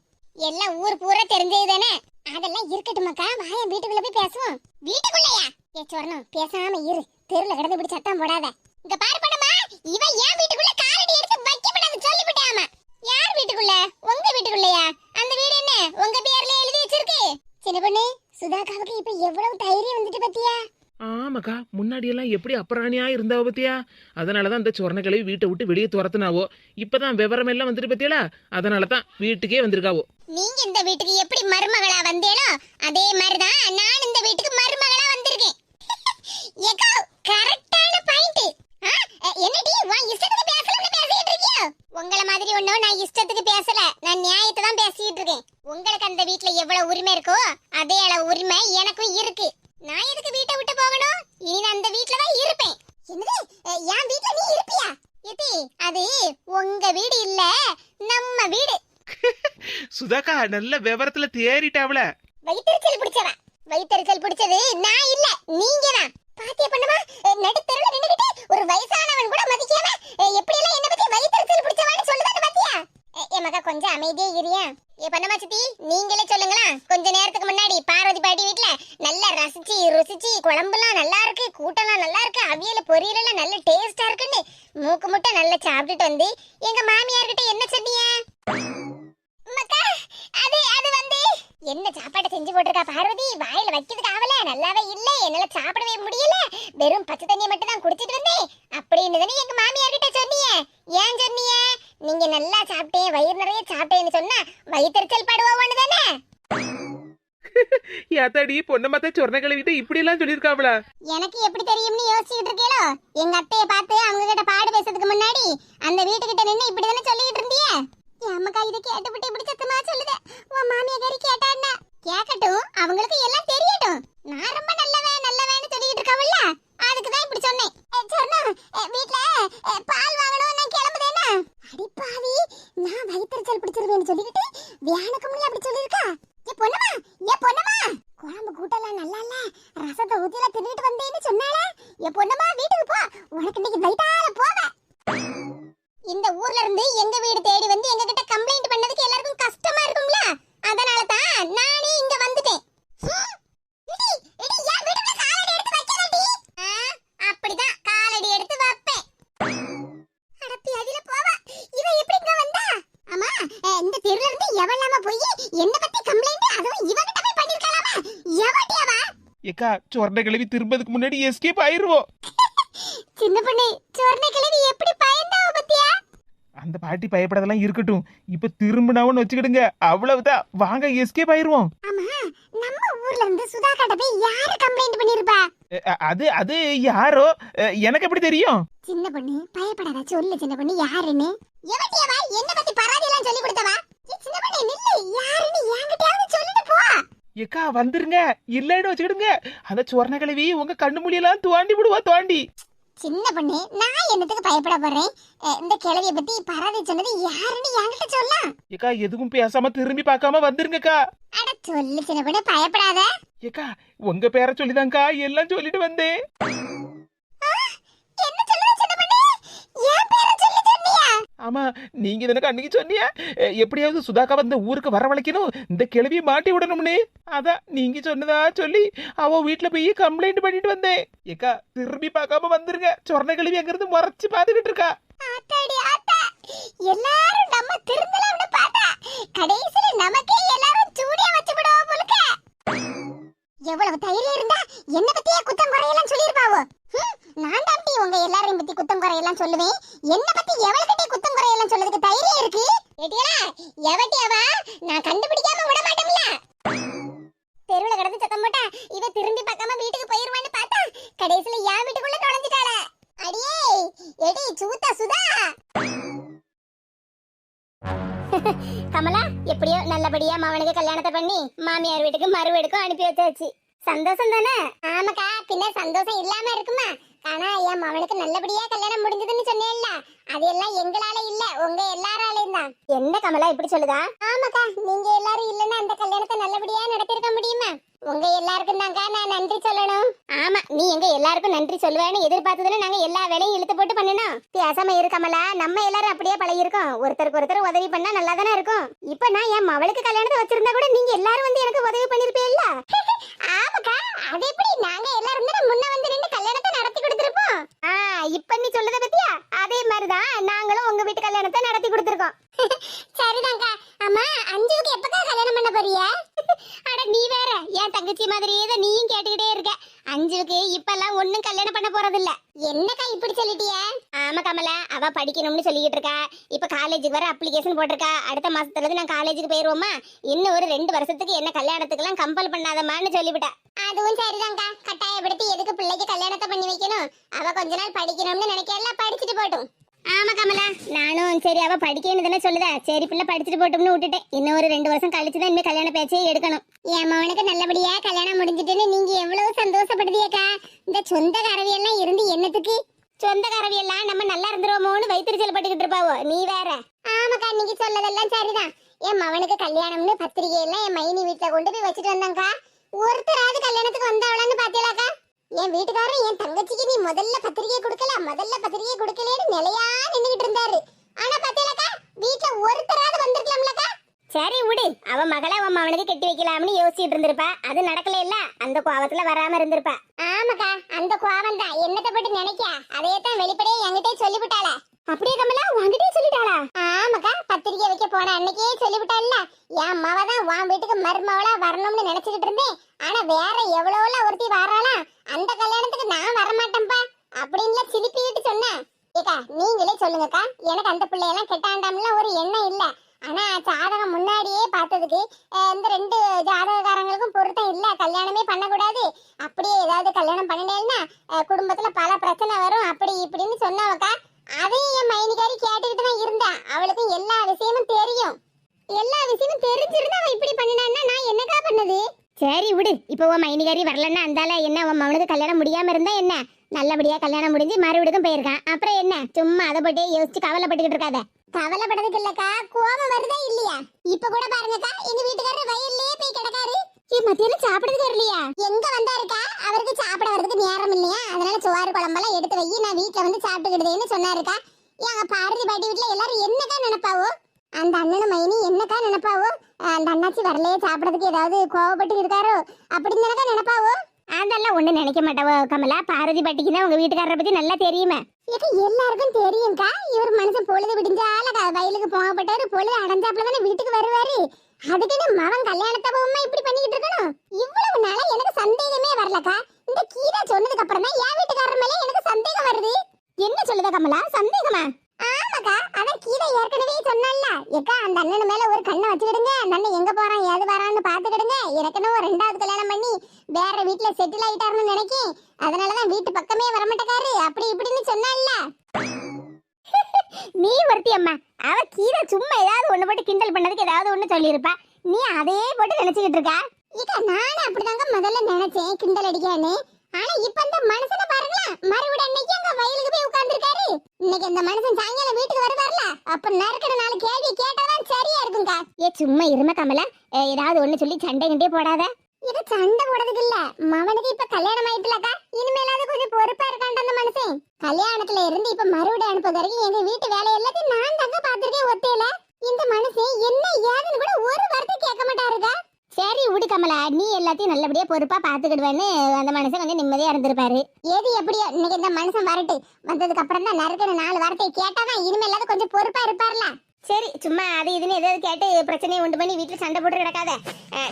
எல்லாம் ஊர் பூரா தெரிஞ்சது தானே. அதெல்லாம் இருக்கட்டும் மக்கா, வாய வீட்டுக்குள்ள போய் பேசுவோம். வீட்டுக்குள்ளயா? சொர்ணம் பேசாம இரு, தெருல கிடந்து இப்படி சத்தம் போடாத. இங்க பாரு பண்ணமா, இவ ஏன் வீட்டுக்குள்ள காலடி எடுத்து வைக்கப்படாது சொல்லிவிட்டாமா. யார் வீட்டுக்குள்ள? உங்க வீட்டுக்குள்ளயா? அந்த வீடு என்ன உங்க பேர்ல எழுதி வச்சிருக்கு? சின்ன பொண்ணு, சுதாகாவுக்கு இப்ப எவ்வளவு தைரியம் வந்துட்டு பத்தியா? ஆமாக்கா, முன்னாடி எல்லாம் எப்படி அப்புறாணியா இருந்தவ பத்தியா? அதனாலதான் இந்த சொர்ண கிழவி வீட்டை விட்டு வெளியே துரத்துனாவோ. இப்பதான் விவரம் எல்லாம் வந்துட்டு பத்தியலா, அதனாலதான் வீட்டுக்கே வந்திருக்காவோ. நீங்க இந்த வீட்டுக்கு எப்படி மருமகளா வந்தேனோ அதே மாதிரிதான் நான் இந்த வீட்டுக்கு மருமகளா வந்திருக்கேன். ஏகோ கரெக்டான பாயிண்ட். என்னடி உன் இஷ்டத்துக்கு பேசலன்னு பேசிட்டு இருக்கியோ? உங்கள மாதிரி ஒண்ணும் நான் இஷ்டத்துக்கு பேசல, நான் நியாயத்தை தான் பேசிட்டு இருக்கேன். உங்களுக்கு அந்த வீட்ல எவ்வளவு உரிமை இருக்கோ அதே அளவு உரிமை எனக்கும் இருக்கு. நான் எதுக்கு வீட்டை விட்டு போகணும்? இனி நான் அந்த வீட்ல தான் இருப்பேன். என்னது, என் வீட்ல நீ இருப்பியா? ஏத்தி, அது உங்க வீடு இல்ல, நம்ம வீடு. சுதாக்கா நல்ல விவரத்துல தேறிட்டாவல. வயித்தெரிச்சல் பிடிச்சவ. வயித்தெரிச்சல் பிடிச்சது நான் இல்ல, நீங்க தான். பாத்தியா பண்ணமா, நடுத்தெருவுல நின்னுகிட்டு ஒரு வயசானவன் கூட மதிக்காம எப்படி எல்லாம் என்ன பத்தி வயித்தெரிச்சல் பிடிச்சவான்னு சொல்லுதானே பாத்தியா? மகா கொஞ்சம் அமைதியே இரியா. பண்ணமா சித்தி, நீங்களே சொல்லுங்களா. கொஞ்ச நேரத்துக்கு முன்னாடி பார்வதி பாட்டி வீட்ல நல்லா ரசிச்சு ருசிச்சு குழம்புலாம் நல்லா இருக்கு, கூட்டம்லாம் நல்லா இருக்கு, அவியல் பொரியல் எல்லாம் நல்ல டேஸ்டா இருக்குன்னு மூக்கு முட்டை நல்லா சாப்பிட்டுட்டு வந்து எங்க மாமியார் கிட்ட என்ன சொன்னீங்க? மக்கா, அது அது வந்து என்ன சாப்பாடு செஞ்சு போட்டிருக்கா பார்வதி, வாயில வைக்கிறதுக்கு ஆவல, நல்லாவே இல்ல, என்னால சாப்பிடவே முடியல, வெறும் பச்சை தண்ணியை மட்டும் தான் குடிச்சிட்டு வந்தேன் அப்படின்னு தானே எங்க மாமியார் கிட்ட சொன்னீங்க. ஏன் சொன்னீங்க? நீங்க நல்லா சாப்பிட்டேன், வயிறு நிறைய சாப்பிட்டேன்னு சொன்னா வயித்தெரிச்சல் படுவோன்னு தானே. யாத்தாடி பொண்ணு மாத்த சொர்ண கிழவிட்ட இப்படி எல்லாம் சொல்லிருக்காவளா? எனக்கு எப்படி தெரியும்னு யோசிச்சுட்டு இருக்கீங்களோ? எங்க அத்தையை பார்த்து அவங்க கிட்ட பாடு பேசுறதுக்கு முன்னாடி அந்த வீட்டுக்கிட்ட நின்னு இப்படி தானே சொல்லிட்டு இருந்தியே. அம்மக்கா இதை கேட்டுவிட்டு இப்படி சத்தமா சொல்லுத. உன் மாமியாரி கேட்டான்னா கேட்கட்டும், அவங்களுக்கு எல்லாம் தெரியட்டும். நான் ரொம்ப நல்லவேன்னு சொல்லிட்டு இருக்கவல்ல, அதுக்கு தான் இப்படி சொன்னேன். சொன்னா வீட்ல பால் வாங்கணும், நான் கிளம்புதேனா? அடி பாவி, நான் வயித்தெரிச்சல் பிடிச்சிருவேன்னு சொல்லிக்கிட்டு வியானுக்கு முன்னாடி அப்படி சொல்லிருக்கா. ஏ பொன்னம்மா, குழம்பு கூட்டலாம் நல்லா இல்ல, ரசத்தை ஊத்தில தின்னுட்டு வந்தேன்னு சொன்னால. ஏ பொன்னம்மா வீட்டுக்கு போ, உனக்கு இன்னைக்கு வயித்தால போவ. இந்த ஊர்ல இருந்து எங்க வீடு தேடி வந்து எங்க கிட்ட கம்ப்ளைண்ட் பண்ணதுக்கு எல்லாருக்கும் கஷ்டமா இருக்கும்ல, அதனால தான் நானே இங்க வந்துட்டேன். எடி எடி யா வீட்டுல என்ன பத்தி கம்ப்ளைண்ட் அதுவும் இவகிட்ட போய் பண்ணிருக்கலாமா? எவட்டியாவா? ஏக்கா சொர்ண கிழவி திரும்பதுக்கு முன்னாடி எஸ்கேப் ஆயிருவோம். சின்ன பொண்ணு சொர்ண கிழவி எப்படி பயந்தாவ பத்தியா? அந்த பாட்டி பயப்படதெல்லாம் இருக்கட்டும், இப்ப திரும்பினாவும் வச்சுக்கிடுங்க, அவ்வளவுதான், வாங்க எஸ்கேப் ஆயிருவோம். ஆமா, நம்ம ஊர்ல இருந்து சுதா கிட்ட போய் யாரு கம்ப்ளைண்ட் பண்ணிருப்பா? அது அது யாரோ, எனக்கு எப்படி தெரியும்? சின்ன பொண்ணு பயப்படாத, சொல்லு சின்ன பொண்ணு யாருன்னு. எவட்டியாவா? என்ன பத்தி பராதி எல்லாம் சொல்லி கொடுத்தவா? சின்ன பொண்ணு நில்லு, யாருன்னு என்கிட்டயாவது சொல்லிட்டு போ. ஏக்கா வந்துருங்க, இல்லைன்னு வச்சுக்கிடுங்க, அந்த சொர்ண கிழவி உங்க கண்ணு முடியெல்லாம் துவாண்டி விடுவா, துவாண்டி. சின்ன பொண்ணு நான் என்னத்துக்கு பயப்பட போறேன்? இந்த கிழவிய பத்தி பராதி சொன்னது யாருன்னு என்கிட்ட சொல்லலாம். ஏக்கா எதுவும் பேசாம திரும்பி பார்க்காம வந்துருங்கக்கா. அட சொல்லு சின்ன பொண்ணு, பயப்படாத. ஏக்கா உங்க பேரை சொல்லிதான்க்கா எல்லாம் சொல்லிட்டு வந்தேன். என்ன சொல்லுற சின்ன பொண்ணு? என் பேரை சொல்லி சொன்னியா? ஆமா, நீங்க எனக்கு அன்னைக்கு சொன்னியா எப்படியாவது சுதாக்கா இந்த ஊருக்கு வரவழைக்கணும், இந்த கிழவியை மாட்டி விடணும்னு. அதான் நீங்க சொன்னதா சொல்லி அவ வீட்டுல போய் கம்ப்ளைண்ட் பண்ணிட்டு வந்தேன். ஏக்கா திரும்பி பார்க்காம வந்துருங்க, சொர்ண கிழவி அங்கிருந்து முறைச்சு பாத்துக்கிட்டு இருக்கா. ஆத்தாடி ஆத்தா, எல்லாரும் நம்ம திருந்தலாம்னு பார்த்தா கடைசில நமக்கே எல்லாரும் சூடியா வச்சு விடுவா போலுக்க. எவ்வளவு தைரியம் இருந்தா என்ன பத்தியே குத்தம் குறையெல்லாம் சொல்லிருப்பாவோ. நான் தாண்டி உங்க எல்லாரையும் பத்தி குத்தம் குறையெல்லாம் சொல்லுவேன், என்ன பத்தி எவ்வளவுகிட்டே குத்தம் குறையெல்லாம் சொல்றதுக்கு தைரியம் இருக்கு? ஏட்டியா எவட்டியாவா? நான் கண்டுபிடிக்காம விட மாட்டேன்ல. தெருவுல கிடந்து சத்தம் போட்டா இவ திரும்பி பார்க்காம வீட்டுக்கு போயிருவான்னு பார்த்தா கடைசில என் வீட்டுக்குள்ள நுழைஞ்சிட்டாள. அடியே எடி சூத்தா சுதா. கமலா எப்படியோ நல்லபடியா மவனுக்கு கல்யாணத்தை பண்ணி மாமியார் வீட்டுக்கு மறுவீடுக்கும் அனுப்பி வச்சாச்சு. சந்தோஷம் தானே? ஆமாக்கா, பின்ன சந்தோஷம் இல்லாம இருக்குமா? ஆனா என் மவனுக்கு நல்லபடியா கல்யாணம் முடிஞ்சதுன்னு சொன்னேன்ல, அது எல்லாம் எங்களால இல்ல, உங்க எல்லாராலையும் தான். என்ன கமலா இப்படி சொல்லுதா? ஆமாக்கா, நீங்க எல்லாரும் இல்லன்னா அந்த கல்யாணத்தை நல்லபடியா நடத்திருக்க முடியுமா? உங்க எல்லாருக்கும் தாங்க நான் நன்றி சொல்லணும். ஆமா, நீ எங்க எல்லாருக்கும் நன்றி சொல்லுவேன்னு எதிர்பார்த்ததுல நாங்க எல்லா வேலையும் இழுத்து போட்டு பண்ணணும். பேசாம இரு கமலா, நம்ம எல்லாரும் அப்படியே பழகி இருக்கோம், ஒருத்தருக்கு ஒருத்தர் உதவி பண்ணா நல்லா தானே இருக்கும். இப்ப நான் என் மவளுக்கு கல்யாணத்தை வச்சிருந்தா கூட நீங்க எல்லாரும் வந்து எனக்கு உதவி பண்ணிருப்பீல்ல. ஆமாக்கா, அது எப்படி நாங்க எல்லாரும் தான் முன்ன வந்து நின்னு கல்யாணத்தை நடத்தி கொடுத்திருப்போம். இப்ப நீ சொல்லத பத்தியா, அதே மாதிரிதான் நாங்களும் உங்க வீட்டு கல்யாணத்தை நடத்தி கொடுத்திருக்கோம். சரிதாங்க. அம்மா அஞ்சுக்கு எப்பக்கா கல்யாணம் பண்ண போறிய? அட நீ வேற, என் தங்கச்சி மாதிரியே தான் நீயும் கேட்டுக்கிட்டே இருக்க. அஞ்சுக்கு இப்பெல்லாம் ஒண்ணும் கல்யாணம் பண்ண போறது இல்ல. என்னக்கா இப்படி சொல்லிட்டிய? ஆமா கமலா, அவ படிக்கணும்னு சொல்லிட்டு இருக்கா. இப்ப காலேஜுக்கு வர அப்ளிகேஷன் போட்டிருக்கா. அடுத்த மாசத்துல இருந்து நான் காலேஜுக்கு போயிருவோமா, இன்னும் ஒரு 2 வருஷத்துக்கு என்ன கல்யாணத்துக்கு எல்லாம் கம்பல் பண்ணாதமான்னு சொல்லிவிட்டா. அதுவும் சரிதாங்க, கட்டாயப்படுத்தி எதுக்கு பிள்ளைக்கு கல்யாணத்தை பண்ணி வைக்கணும்? அவ கொஞ்ச நாள் படிக்கணும்னு நினைக்கல, படிச்சுட்டு போட்டும். ஆமா கமலா, நானும் சரி அவ படிக்கணும் தானே சொல்லுதா, சரி பிள்ளை படிச்சுட்டு போட்டோம்னு விட்டுட்டேன். இன்னும் ஒரு 2 வருஷம் கழிச்சுதான் இனிமே கல்யாண பேச்சே எடுக்கணும். என் மகனுக்கு நல்லபடியா கல்யாணம் முடிஞ்சிட்டுன்னு நீங்க எவ்வளவு சந்தோஷப்படுதியக்கா. இந்த சொந்த கரவியெல்லாம் இருந்து என்னத்துக்கு? சொந்த கரவியெல்லாம் நம்ம நல்லா இருந்துருவோமோன்னு வைத்திருச்சல் பட்டுக்கிட்டு இருப்பாவோ, நீ வேற. ஆமாக்கா, நீங்க சொல்லதெல்லாம் சரிதான். என் மகனுக்கு கல்யாணம்னு பத்திரிகை எல்லாம் என் மைனி வீட்டுல கொண்டு போய் வச்சுட்டு வந்தாங்கக்கா. ஒருத்தராவது கல்யாணத்துக்கு வந்தாவளான்னு பாத்தீங்களாக்கா? என் வீட்டுக்காரர் என் தங்கச்சிக்கு நீ முதல்ல பத்திரிகை கொடுக்கலன்னு நிலையா நின்னுகிட்டு இருந்தாரு. ஆனா பாத்தீங்களாக்கா, வீட்டுல ஒருத்தராவது வந்திருக்கலாம்லக்கா. சரி விடு, அவ மகளை அவன் அவனுக்கு கட்டி வைக்கலாம்னு யோசிச்சுட்டு இருந்திருப்பா. அது நடக்கல இல்ல, அந்த கோவத்துல வராம இருந்திருப்பா. ஆமாக்கா, அந்த கோவம் தான் என்னத்தை பட்டு நினைக்க, அதையத்தான் வெளிப்படையே என்கிட்டே சொல்லிவிட்டாளா. அப்படியே கமலா உன்கிட்டே சொல்லிட்டாளா? ஆமாக்கா, பத்திரிகை வைக்க போன அன்னைக்கே சொல்லிவிட்டாள்ல. என் அம்மாவை தான் உன் வீட்டுக்கு மருமவளா வரணும்னு நினைச்சுக்கிட்டு இருந்தேன். ஆனா வேற எவ்வளவுல ஒருத்தி வராளா, அந்த கல்யாணத்துக்கு நான் வரமாட்டேன்பா அப்படின்னு சிலிப்பிட்டு சொன்னேன். ஏக்கா நீங்களே சொல்லுங்கக்கா, எனக்கு அந்த பிள்ளையெல்லாம் கெட்டாண்டாம்ல ஒரு எண்ணம் இல்ல. ஆனா ஜாதகம் முன்னாடியே பார்த்ததுக்கு இந்த 2 ஜாதகக்காரங்களுக்கும் பொருத்தம் இல்ல, கல்யாணமே பண்ணக்கூடாது. அப்படியே ஏதாவது கல்யாணம் பண்ணினேன்னா குடும்பத்துல பல பிரச்சனை வரும் அப்படி இப்படின்னு சொன்னவக்கா. அதையும் என் மைனிகாரி கேட்டுக்கிட்டு தான் இருந்தா. அவளுக்கு எல்லா விஷயமும் தெரியும். எல்லா விஷயமும் தெரிஞ்சிருந்தா அவ இப்படி பண்ணினான்னா நான் என்னக்கா பண்ணது? சரி விடு, இப்போ உன் மைனிகாரி வரலன்னா அந்தால என்ன உன் மகனுக்கு கல்யாணம் முடியாம இருந்தா என்ன? நல்லபடியா கல்யாணம் முடிஞ்சு மறுவீடுக்கும் போயிருக்கான். அப்புறம் என்ன சும்மா அதை பற்றி யோசிச்சு கவலைப்பட்டுக்கிட்டு இருக்காத. கவலைப்பட்டதுக்கு இல்லக்கா, கோபம் வருதா இல்லையா? இப்ப கூட பாருங்கக்கா, எங்க வீட்டுக்காரர் வயல்லயே போய் கிடக்காரு. மத்தியானம் சாப்பிடுறதுக்கு வரலையா? எங்க வந்தாருக்கா, அவருக்கு சாப்பிட வரதுக்கு நேரம் இல்லையா, அதனால சோறு குழம்பெல்லாம் எடுத்து வை, நான் வீட்டுல வந்து சாப்பிட்டுக்கிடுதேன்னு சொன்னாருக்கா. எங்க பாரதி பாட்டி வீட்டுல எல்லாரும் என்னக்கா நினைப்பாவோ? அந்த அண்ணனும் மைனி என்னக்கா நினைப்பாவோ? அந்த அண்ணாச்சி வரலையே சாப்பிடறதுக்கு ஏதாவது கோவப்பட்டு இருக்காரோ அப்படின்னு தானக்கா நினைப்பாவோ? அதெல்லாம் ஒண்ணு நினைக்க மாட்டாவோ கமலா. பாரதி பாட்டிக்கு தான் உங்க வீட்டுக்காரரை பத்தி நல்லா தெரியுமே. எல்லாருக்கும் தெரியும்க்கா, இவர் மனுஷன் பொழுது விடிஞ்சால வயலுக்கு போகப்பட்டாரு, பொழுது அடைஞ்சாப்புல தானே வீட்டுக்கு வருவாரு. அதுக்குன்னு மவன் கல்யாணத்தப்பமா இப்படி பண்ணிக்கிட்டு இருக்கணும்? இவ்வளவு நாளா எனக்கு சந்தேகமே வரலக்கா. இந்த கீதா சொன்னதுக்கு அப்புறம் தான் என் வீட்டுக்காரர் மேல எனக்கு சந்தேகம் வருது. என்ன சொல்லுதா கமலா, சந்தேகமா? ஆமாக்கா, அதான் கீதா ஏற்கனவே சொன்னால, ஏக்கா அந்த அண்ணன் மேல ஒரு கண்ணை வச்சுக்கிடுங்க, அந்த அண்ணன் எங்க போறான் ஏது வரான்னு பாத்துக்கிடுங்க, எனக்குன்னு ஒரு 2வது கல்யாணம் பண்ணி வேற வீட்டுல செட்டில் ஆயிட்டாருன்னு நினைக்கேன், அதனாலதான் வீட்டு பக்கமே வரமாட்டேக்காரு அப்படி இப்படின்னு சொன்னால. நீ ஒருத்தி அம்மா, அவ கீதா சும்மா ஏதாவது ஒண்ணு போட்டு கிண்டல் பண்ணதுக்கு ஏதாவது ஒண்ணு சொல்லியிருப்பா, நீ அதே போட்டு நினைச்சுக்கிட்டு இருக்கா. இக்கா நானும் அப்படிதாங்க முதல்ல நினைச்சேன் கிண்டல் அடிக்கான்னு. ஆனா இப்ப அந்த மனுஷனை பாருங்களா, மறுபடியும் அன்னைக்கு அங்க வயலுக்கு போய் உட்கார்ந்துருக்காரு. இன்னைக்கு இந்த மனுஷன் சாயங்காலம் வீட்டுக்கு வருவார்ல, அப்ப நறுக்கிற 4 கேள்வி கேட்டாதான் சரியா இருக்குங்க. ஏ சும்மா இரும கமலா, ஏதாவது ஒண்ணு சொல்லி சண்டை கிண்டே போடாத. இது சண்டை போடுறதுக்கு இல்ல, மவனுக்கு இப்ப கல்யாணம் ஆயிட்டுலக்கா, இனிமேலாவது கொஞ்சம் பொறுப்பா இருக்காண்ட அந்த மனுஷன். கல்யாணத்துல இருந்து இப்ப மறுபடியும் அனுப்புறது வரைக்கும் எங்க வீட்டு வேலை எல்லாத்தையும் நான் தாங்க பாத்துருக்கேன் ஒத்தையில. இந்த மனுஷன் என்ன ஏதுன்னு கூட ஒரு வார்த்தை கேட்க மாட்டாருக்கா. சரி விடு கமலா, நீ எல்லாத்தையும் நல்லபடியா பொறுப்பா பாத்துக்கிடுவேன்னு அந்த மனுஷன் கொஞ்சம் நிம்மதியா இருந்திருப்பாரு. எது எப்படியோ இன்னைக்கு இந்த மனுஷன் வரட்டு, வந்ததுக்கு அப்புறம் தான் நறுக்கிற 4 வார்த்தையை கேட்டாதான் இனிமேலாவது கொஞ்சம் பொறுப்பா இருப்பார்ல. சரி சும்மா அது இதுன்னு ஏதாவது கேட்டு பிரச்சனையை உண்டு பண்ணி வீட்டுல சண்டை போட்டு கிடக்காத.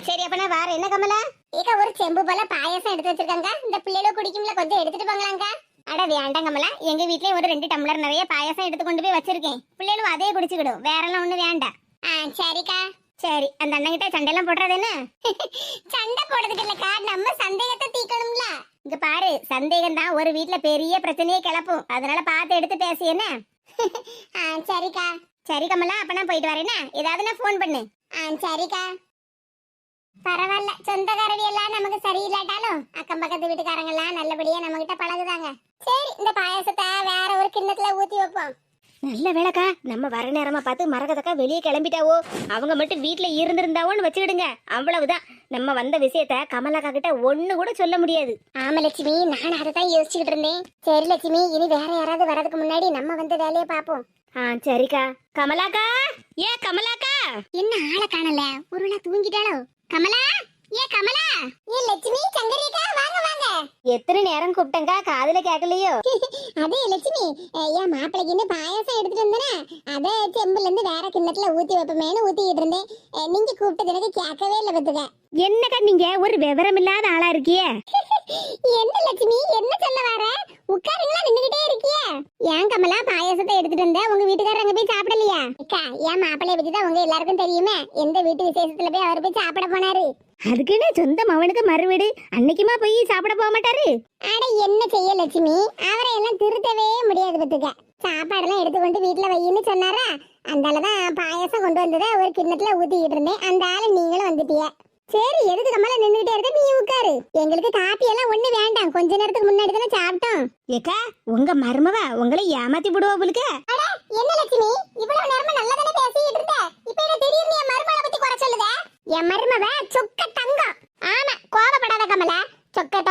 சரி அப்ப நான் வார. என்ன கமலா? ஏக்கா ஒரு செம்பு போல பாயாசம் எடுத்து வச்சிருக்காங்க, இந்த பிள்ளைகளும் குடிக்கும்ல, கொஞ்சம் எடுத்துட்டு போங்களாங்க. அட வேண்டாம் கமலா, எங்க வீட்லயே ஒரு 2 டம்ளர் நிறைய பாயாசம் எடுத்து கொண்டு போய் வச்சிருக்கேன், பிள்ளைகளும் அதே குடிச்சுக்கிடும், வேற எல்லாம் ஒண்ணு வேண்டாம். சரிக்கா. சரி அந்த அண்ணன் கிட்ட சண்டை எல்லாம் போடுறது என்ன? சண்டை போடுறதுக்கு இல்லக்கா, நம்ம சந்தேகத்தை தீக்கணும்ல. இங்க பாரு, சந்தேகம் தான் ஒரு வீட்ல பெரிய பிரச்சனையே கிளப்பும், அதனால பார்த்து எடுத்து பேசு என்ன. சரிக்கா. சரி கமலா, அப்ப நான் போயிட்டு வரேன்னா, ஏதாவது நான் போன் பண்ணு. சரிக்கா. பரவாயில்ல, சொந்தக்காரவி எல்லாம் நமக்கு சரியில்லாட்டாலும் அக்கம் பக்கத்து வீட்டுக்காரங்க எல்லாம் நல்லபடியா நம்ம கிட்ட பழகுதாங்க. சரி இந்த பாயாசத்தை வேற ஒரு கிண்ணத்துல ஊத்தி வைப்போம். நல்ல வேலைக்கா, நம்ம வர நேரமா பார்த்து மரகதக்கா வெளியே கிளம்பிட்டாவோ, அவங்க மட்டும் வீட்டுல இருந்திருந்தாவோன்னு வச்சுக்கிடுங்க, அவ்வளவுதான். நம்ம வந்த விஷயத்த கமலாக்கா கிட்ட ஒண்ணு கூட சொல்ல முடியாது. ஆமா லட்சுமி, நானும் அதை தான் யோசிச்சுக்கிட்டு இருந்தேன். சரி லட்சுமி, இனி வேற யாராவது வரதுக்கு முன்னாடி நம்ம வந்து வேலையை பார்ப்போம். சரிக்கா. கமலாக்கா, ஏ கமலாக்கா, என்ன ஆளை காணல, ஒருவேளை தூங்கிட்டாளோ? கமலா, ஏ கமலா, ஏ லட்சுமி, சங்கரிக்கா, வாங்க வாங்க. எத்தனை நேரம் கூப்பிட்டேங்கா, காதுல கேட்கலையோ? அதே லட்சுமி, என் மாப்பிள்ளைக்கு பாயாசம் எடுத்துட்டு வந்தேனா, அதை செம்புல இருந்து வேற கிண்ணத்துல ஊத்தி வைப்பமேனு ஊத்திக்கிட்டு இருந்தேன். நீங்க கூப்பிட்டது எனக்கு கேட்கவே இல்லை பத்துக்க. என்னக்கா நீங்க ஒரு விவரம் இல்லாத ஆளா இருக்கியே? என்ன லட்சுமி, என்ன சொல்ல வர? உட்காருங்களா, நின்னுகிட்டே இருக்கிய? ஏன் கமலா, பாயாசத்தை எடுத்துட்டு வந்த, உங்க வீட்டுக்காரர் அங்க போய் சாப்பிடலையா? அக்கா, என் மாப்பிள்ளைய பத்தி தான் உங்க எல்லாருக்கும் தெரியுமே, எந்த வீட்டு விசேஷத்துல போய் அவர் போய் சாப்பிட போனாரு. அதுக்குன்னு சொந்த மவனுக்கு மறுவீடு அன்னைக்குமா போய் சாப்பிட போக மாட்டாரு? அட என்ன செய்ய லட்சுமி, அவரை எல்லாம் திருத்தவே முடியாது பத்துக்க. சாப்பாடெல்லாம் எடுத்துக்கொண்டு வீட்டுல வையின்னு சொன்னாரா, அந்தாலதான் பாயாசம் கொண்டு வந்ததை ஒரு கிண்ணத்துல ஊத்திக்கிட்டு இருந்தேன், அந்த ஆளு நீங்களும் வந்துட்டிய. சரி எதுக்கு கமலா நின்னுகிட்டே இருக்க, நீ உட்காரு. எங்களுக்கு காப்பி எல்லாம் ஒண்ணு வேண்டாம், கொஞ்ச நேரத்துக்கு முன்னாடி தானே சாப்பிட்டோம். ஏக்கா, உங்க மருமவ உங்களை ஏமாத்தி விடுவா போலுக்க. அட என்ன லட்சுமி, இவ்வளவு நேரமா நல்லா தானே பேசிட்டு இருந்த, இப்ப என்ன திடீர்னு என் மருமகளை பத்தி குறை சொல்லுத? என் மருமவ சொக்க தங்கம். ஆமா, கோபப்படாத கமலா. சொக்க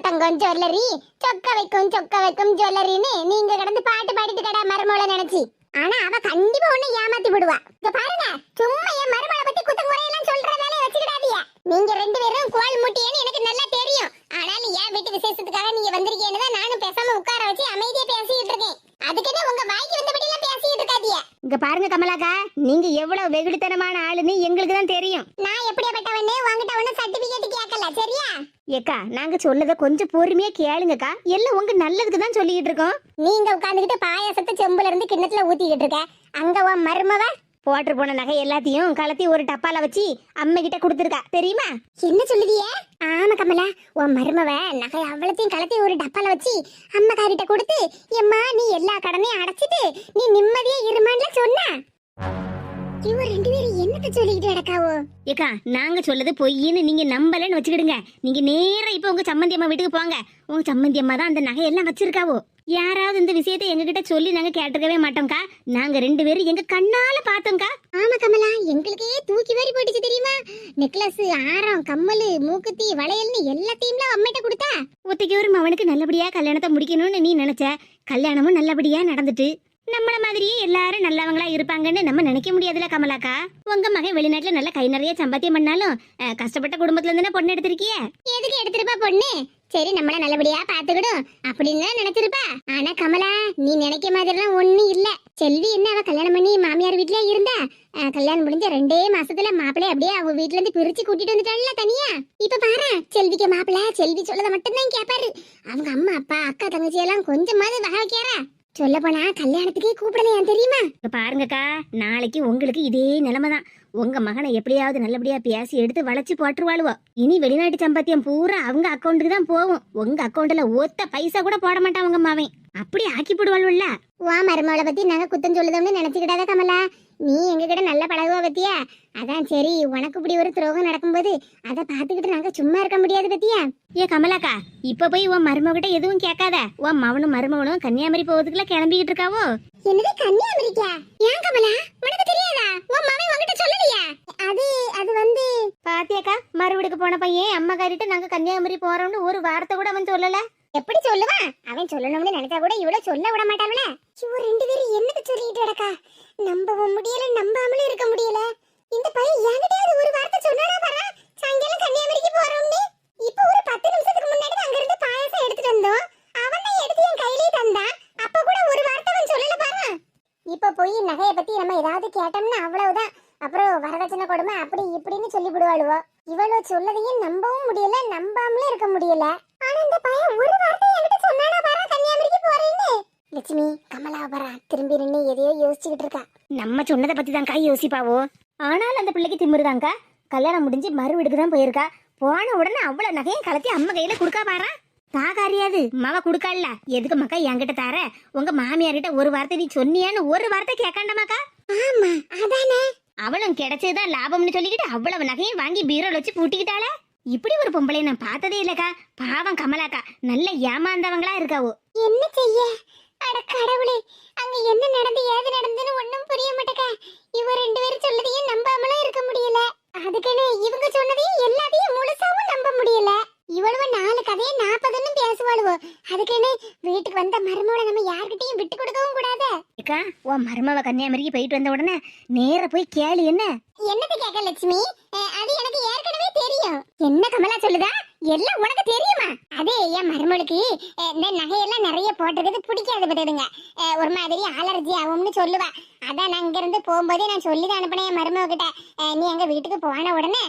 தங்கம் ஜுவல்லரி, சொக்க வைக்கும் ஜுவல்லரின்னு நீங்க கிடந்து பாட்டு பாடிட்டு கடா மருமகளை நினைச்சு. ஆனா அவ கண்டிப்பா ஒண்ணு ஏமாத்தி விடுவா. இங்க பாருங்க, சும்மா என் மருமகளை பத்தி குத்தம் குறையெல்லாம் சொல்ற வேலையை வச்சுக்கிடாதீங்க. நீங்க 2 பேரும் கோல் முட்டியேன்னு எனக்கு நல்லா தெரியும். ஆனாலும் என் வீட்டு விசேஷத்துக்காக நீங்க வந்திருக்கீங்கன்னு தான் நானும் பேசாம உட்கார வச்சு அமைதியா பேசிட்டு இருக்கேன். அதுக்குன்னு உங்க வாய்க்கு வந்தபடி எல்லாம் பேசிட்டு இருக்காதீங்க. இங்க பாருங்க கமலாக்கா, நீங்க எவ்வளவு வெகுளித்தனமான ஆளுன்னு எங்களுக்கு தான் தெரியும். நான் எப்படியாப்பட்டவனே உங்ககிட்ட ஒண்ணு சர்டிபிகேட் கேட்கல, சரியா? ஏக்கா, நாங்க சொல்லத கொஞ்சம் பொறுமையா கேளுங்கக்கா, எல்லாம் உங்க நல்லதுக்கு தான் சொல்லிட்டு இருக்கோம். நீங்க உட்கார்ந்துகிட்டு பாயாசத்தை செம்புல இருந்து கிண்ணத்துல ஊத்திக்கிட்டு இருக்க, அங்க உன் மருமவ போட்டு போன நகை எல்லாத்தையும் கலத்தி ஒரு டப்பால வச்சு அம்மை கிட்ட கொடுத்துருக்கா, தெரியுமா? என்ன சொல்லுதியே? ஆமா கமலா, உன் மருமவ நகை அவ்வளத்தையும் கலத்தி ஒரு டப்பால வச்சு அம்மா காரிட்ட கொடுத்து, எம்மா நீ எல்லா கடனையும் அடைச்சிட்டு நீ நிம்மதியா இருமான்னு சொன்னா. இவ 2 பேரும் என்னத்த சொல்லிக்கிட்டு நடக்காவோ? ஏக்கா, நாங்க சொல்லது பொய்ன்னு நீங்க நம்பலன்னு வச்சுக்கிடுங்க. நீங்க நேரா இப்ப உங்க சம்மந்தி அம்மா வீட்டுக்கு போங்க. உங்க சம்மந்தி அம்மா தான் அந்த நகையெல்லாம் வச்சிருக்காவோ. யாராவது இந்த விஷயத்தை எங்ககிட்ட சொல்லி நாங்க கேட்டிருக்கவே மாட்டோம்க்கா. நாங்க 2 பேரும் எங்க கண்ணால பார்த்தோம்க்கா. ஆமா கமலா, எங்களுக்கே தூக்கி வாரி போட்டுச்சு தெரியுமா? நெக்லஸ், ஆரம், கம்மல், மூக்குத்தி, வளையல்னு எல்லாத்தையும் அம்மிட்ட கொடுத்தா. ஒத்தைக்கு ஒரு மவனுக்கு நல்லபடியா கல்யாணத்தை முடிக்கணும்னு நீ நினைச்ச, கல்யாணமும் நல்லபடியா நடந்துட்டு நம்மள மாதிரியே எல்லாரும் நல்லவங்களா இருப்பாங்கன்னு நம்ம நினைக்க முடியாதுல கமலாக்கா. உங்க மகன் வெளிநாட்டுல நல்ல கை நிறைய சம்பாத்தியம் பண்ணாலும் கஷ்டப்பட்ட குடும்பத்துல இருந்து பொண்ணு எடுத்திருக்கிய. எதுக்கு எடுத்துருப்பா பொண்ணு? சரி நம்மள நல்லபடியா பாத்துக்கிடும் அப்படின்னு நினைச்சிருப்பா. ஆனா கமலா, நீ நினைக்க மாதிரிலாம் ஒண்ணும் இல்ல. செல்வி என்ன அவ கல்யாணம் பண்ணி மாமியார் வீட்லயே இருந்தா, கல்யாணம் முடிஞ்ச 2 மாசத்துல மாப்பிள்ளை அப்படியே அவ வீட்ல இருந்து பிரிச்சு கூட்டிட்டு வந்துட்டாள்ல தனியா. இப்ப பாரு, செல்விக்கு மாப்பிள்ளை செல்வி சொல்லத மட்டும் தான் கேப்பாரு. அவங்க அம்மா அப்பா அக்கா தங்கச்சி எல்லாம் கொஞ்சமாவது வகை வைக்காரா? சொல்ல போனா கல்யாணத்துக்கே கூப்பிடலையா தெரியுமா? பாருங்கக்கா, நாளைக்கு உங்களுக்கு இதே நிலைமைதான். உங்க மகனை எப்படியாவது நல்லபடியா பேசி எடுத்து வளைச்சு போட்டுருவாளுவோ. இனி வெளிநாட்டு சம்பாத்தியம் பூரா அவங்க அக்கௌண்ட்டுக்கு தான் போகும். உங்க அக்கௌண்ட்ல ஒத்த பைசா கூட போட மாட்டான் உங்க மாவன். அப்படி ஆக்கி போடுவாள்ல. வா மருமகளை பத்தி நாங்க குத்தம் சொல்லுதோம்னு நினைச்சுக்கிட்டாத கமலா. நீ எங்க கிட்ட நல்ல பழகுவா பத்தியா? அதான் சரி, உனக்கு இப்படி ஒரு துரோகம் நடக்கும்போது அதை பாத்துக்கிட்டு நாங்க சும்மா இருக்க முடியாது பத்தியா? ஏ கமலாக்கா, இப்ப போய் உன் மருமகிட்ட எதுவும் கேட்காத. உன் மவனும் மருமகனும் கன்னியாகுமரி போவதுக்குள்ள கிளம்பிக்கிட்டு இருக்காவோ. என்னது கன்னியாகுமரிக்கா? ஏன் கமலா, உனக்கு தெரியாதா? உன் மகன் உன்கிட்ட சொல்லலையா? அது வந்து பாத்தியாக்கா, மறுவீடுக்கு போன பையன் அம்மா காரிட்ட நாங்க கன்னியாகுமரி போறோம்னு ஒரு வார்த்தை கூட அவன் சொல்லல. எப்படி சொல்லுவான்? அவன் சொல்லணும்னு நினைச்சா கூட இவ்வளவு சொல்ல விட மாட்டான்ல. இவ 2 பேரும் என்னது சொல்லிட்டு கிடக்கா? நம்பவும் முடியல, நம்பாமலும் இருக்க முடியல. இந்த பையன் என்கிட்டயாவது ஒரு வார்த்தை சொன்னானா பாரு, சாயங்காலம் கன்னியாகுமரிக்கு போறோம்னு. இப்ப ஒரு 10 நிமிஷத்துக்கு முன்னாடி அங்க இருந்து பாயாசம் எடுத்துட்டு வந்தோம். அவன் தான் எடுத்து என் கையிலே தந்தான். அப்ப கூட ஒரு வார்த்தை அவன் சொல்லல பாரு. இப்ப போய் நகைய பத்தி நம்ம ஏதாவது கேட்டோம்னா அவ்வளவுதான். அப்புறம் வரதட்சணை கொடுமை அப்படி இப்படின்னு சொல்லி விடுவாளுவோ. இவ்வளவு சொல்லதையும் நம்பவும் முடியல, நம்பாமலே இருக்க முடியல. ஆனா இந்த பையன் ஒரு வார்த்தை என்கிட்ட சொன்னானா பாரு, கன்னியாகுமரிக்கு போறேன்னு. லட்சுமி, கமலா பாரா திரும்பி நின்று எதையோ யோசிச்சுக்கிட்டு இருக்கா. நம்ம சொன்னதை பத்தி தான் யோசிப்பாவோ. ஆனால் அந்த பிள்ளைக்கு திமிருதாங்க்கா. கல்யாணம் முடிஞ்சு மறுவீடுக்கு தான் போயிருக்கா. போன உடனே அவ்வளவு நகையும் கலத்தி அம்மா கையில கொடுக்கா பாரா. தாகாரியாது மவ குடுக்கல. எதுக்கு மக்கா என்கிட்ட தார? உங்க மாமியார்கிட்ட ஒரு வார்த்தை நீ சொன்னியான்னு ஒரு வார்த்தை கேட்காண்டமாக்கா. ஆமா அதானே. அவளும் கிடைச்சதுதான் லாபம்னு சொல்லிக்கிட்டு அவ்வளவு நகையும் வாங்கி பீரோல வச்சு பூட்டிக்கிட்டாளே. இப்படி ஒரு பொம்பளை நான் பார்த்ததே இல்லக்கா. பாவம் கமலாக்கா, நல்ல ஏமாந்தவங்களா இருக்காவோ. என்ன செய்ய? அட கடவுளே, அங்க என்ன நடந்து ஏது நடந்துன்னு ஒண்ணும் புரிய மாட்டேக்கா. இவ 2 பேரும் சொல்லதையும் நம்பாமலும் இருக்க முடியல. அதுக்குன்னு இவங்க சொன்னதையும் எல்லாத்தையும் முழுசாவும் நம்ப முடியல. இவ்வளவு 4 கதையை 40ன்னு பேசுவாளுவோ. அதுக்குன்னு வீட்டுக்கு வந்த மருமகளை நம்ம யார்கிட்டயும் விட்டு கொடுக்கவும் கூடாது. அக்கா, உன் மருமவ கன்னியாகுமரிக்கு போயிட்டு வந்த உடனே நேர போய் கேளு. என்னது கேட்க லட்சுமி? அது எனக்கு ஏற்கனவே தெரியும். என்ன கமலா சொல்லுதா? எல்லாம் உனக்கு தெரியுமா? அது என் மருமகளுக்கு இந்த நகையெல்லாம் நிறைய போட்டுறது பிடிக்காது பட்டுடுங்க. ஒரு மாதிரி அலர்ஜி ஆகும்னு சொல்லுவா. அதான் நான் இங்க இருந்து போகும்போதே நான் சொல்லிதான் அனுப்பினேன் என் மருமக கிட்ட. நீ எங்க வீட்டுக்கு போன உடனே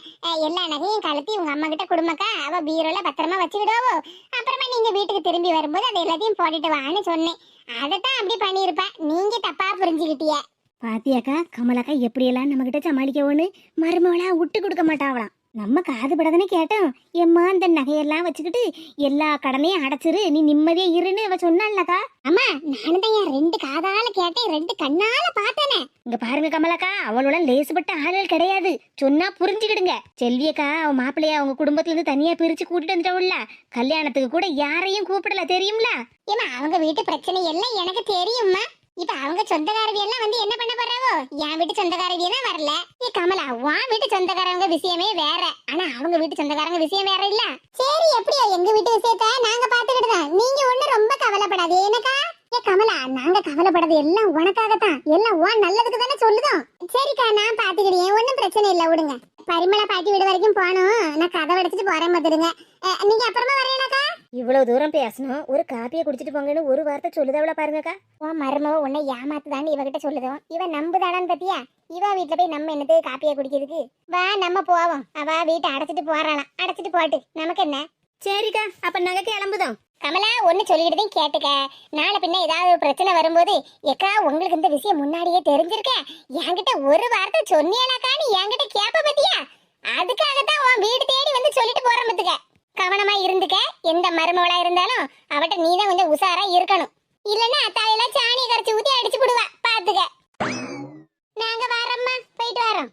எல்லா நகையும் கலத்தி உங்க அம்மா கிட்ட குடும்பக்கா, அவ பீரோல பத்திரமா வச்சுக்கிடுவோ. அப்புறமா நீங்க வீட்டுக்கு திரும்பி வரும்போது அதை எல்லாத்தையும் போட்டுட்டு வான்னு சொன்னேன். அதைத்தான் அப்படி பண்ணிருப்பா. நீங்க தப்பா புரிஞ்சுக்கிட்டிய. பாத்தியாக்கா, கமலாக்கா எப்படியெல்லாம் நம்ம கிட்ட சமாளிக்கவோன்னு மருமகளா விட்டு கொடுக்க மாட்டாவலாம். நம்ம காது படதானே கேட்டோம். எம்மா இந்த நகையெல்லாம் வச்சுக்கிட்டு எல்லா கடனையும் அடைச்சிரு, நீ நிம்மதியா இருன்னு அவ சொன்னாள்லக்கா. அம்மா, நானும் தான் என் 2 காதால கேட்டேன், 2 கண்ணால பார்த்தேனே. இங்க பாருங்க கமலாக்கா, அவளோட லேசுப்பட்ட ஆளுகள் கிடையாது. சொன்னா புரிஞ்சுக்கிடுங்க. செல்வியக்கா அவன் மாப்பிள்ளைய அவங்க குடும்பத்துல இருந்து தனியா பிரிச்சு கூட்டிட்டு வந்துட்டவுள்ள. கல்யாணத்துக்கு கூட யாரையும் கூப்பிடல, தெரியும்ல? ஏமா, அவங்க வீட்டு பிரச்சனை எல்லாம் எனக்கு தெரியுமா. இப்ப அவங்க சொந்தக்காரவி எல்லாம் வந்து என்ன பண்ண போறாவோ? என் வீட்டு சொந்தக்காரவியே தான் வரல. ஏ கமலா, உன் வீட்டு சொந்தக்காரங்க விஷயமே வேற, ஆனா அவங்க வீட்டு சொந்தக்காரங்க விஷயம் வேற இல்ல. சரி, எப்படியோ எங்க வீட்டு விஷயத்த நாங்க பாத்துக்கிட்டுதான். நீங்க ஒண்ணு ரொம்ப கவலைப்படாது எனக்கா. ஏ கமலா, நாங்க கவலைப்படாது எல்லாம் உனக்காகத்தான். எல்லாம் உன் நல்லதுக்கு தானே சொல்லுதோம். சரிக்கா, நான் பாத்துக்கிட்டேன், ஒன்னும் பிரச்சனை இல்ல, விடுங்க. பரிமளா பாட்டி வீடு வரைக்கும் போனோம். நான் கதை அடிச்சிட்டு போறேன் பாத்துடுங்க. நீங்க அப்புறமா வரீங்களாக்கா? இவ்வளவு தூரம் பேசணும், ஒரு காப்பியை குடிச்சிட்டு போங்கன்னு ஒரு வார்த்தை சொல்லுதாவள பாருங்கக்கா. உன் மருமவ உன்னை ஏமாத்துதான்னு இவகிட்ட சொல்லுதோம். இவ நம்புதானான்னு பத்தியா? இவ வீட்டுல போய் நம்ம என்னது காப்பியை குடிக்கிறதுக்கு? வா நம்ம போவோம். அவ வீட்டை அடைச்சிட்டு போறாளாம். அடைச்சிட்டு போட்டு நமக்கு என்ன? சரிக்கா, அப்ப நாங்க கிளம்புதோம். கமலா, ஒன்னு சொல்லிக்கிட்டே கேட்டுக்க. நாளை பின்ன ஏதாவது ஒரு பிரச்சனை வரும்போது, எக்கா உங்களுக்கு இந்த விஷயம் முன்னாடியே தெரிஞ்சிருக்க, என்கிட்ட ஒரு வார்த்தை சொன்னியானாக்கான்னு என்கிட்ட கேப்ப பத்தியா? அதுக்காகத்தான் உன் வீடு தேடி வந்து சொல்லிட்டு போறேன் பத்துக்க. கவனமா இருந்துக்க. எந்த மருமவளா இருந்தாலும் அவட்ட நீதான் கொஞ்சம் உஷாரா இருக்கணும். இல்லன்னா அத்தாயெல்லாம் சாணியை கரைச்சி ஊத்தி அடிச்சு விடுவா, பாத்துக்க. நாங்க வரோம்மா, போயிட்டு வரோம்.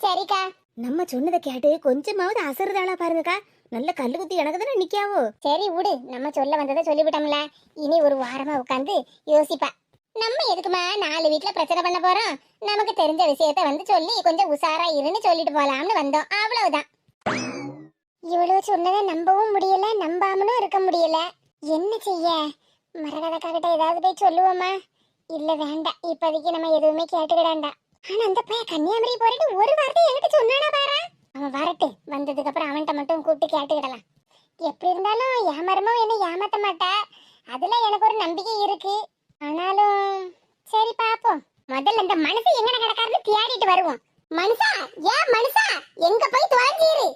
சரிக்கா. நம்ம சொன்னதை கேட்டு கொஞ்சமாவது அசருதாளா பாருங்கக்கா. நல்ல கல்லு குத்தி எனக்கு தானே நிக்காவோ. சரி விடு, நம்ம சொல்ல வந்ததை சொல்லிவிட்டோம்ல. இனி ஒரு வாரமா உட்காந்து யோசிப்பா. நம்ம எதுக்குமா 4 வீட்டுல பிரச்சனை பண்ண போறோம்? நமக்கு தெரிஞ்ச விஷயத்த வந்து சொல்லி கொஞ்சம் உஷாரா இருன்னு சொல்லிட்டு போலாம்னு வந்தோம், அவ்வளவுதான். இவ்வளவு சொன்னதை நம்பவும் முடியல, நம்பாமலும் இருக்க முடியல. என்ன செய்ய? மரகதக்காகிட்ட ஏதாவது போய் சொல்லுவோமா? இல்ல வேண்டாம், இப்போதைக்கு நம்ம எதுவுமே கேட்டுக்கிடாண்டா. ஆனா அந்த பையன் கன்னியாகுமரி போயிட்டு ஒரு வார்த்தை என்கிட்ட சொன்னானா பாரு. அவன் வரட்டு, வந்ததுக்கு அப்புறம் அவன்கிட்ட மட்டும் கூப்பிட்டு கேட்டுக்கிடலாம். எப்படி இருந்தாலும் இருந்தாலும் என் மருமவ என்ன ஏமாத்த மாட்டா, அதுல எனக்கு ஒரு நம்பிக்கை இருக்கு. ஆனாலும் சரி பாப்போம். முதல்ல இந்த மனுஷன் எங்க கிடக்காருன்னு தேடிட்டு வருவோம். மனுஷா, ஏன் மனுஷா, எங்க போய் தொலைஞ்சிரு?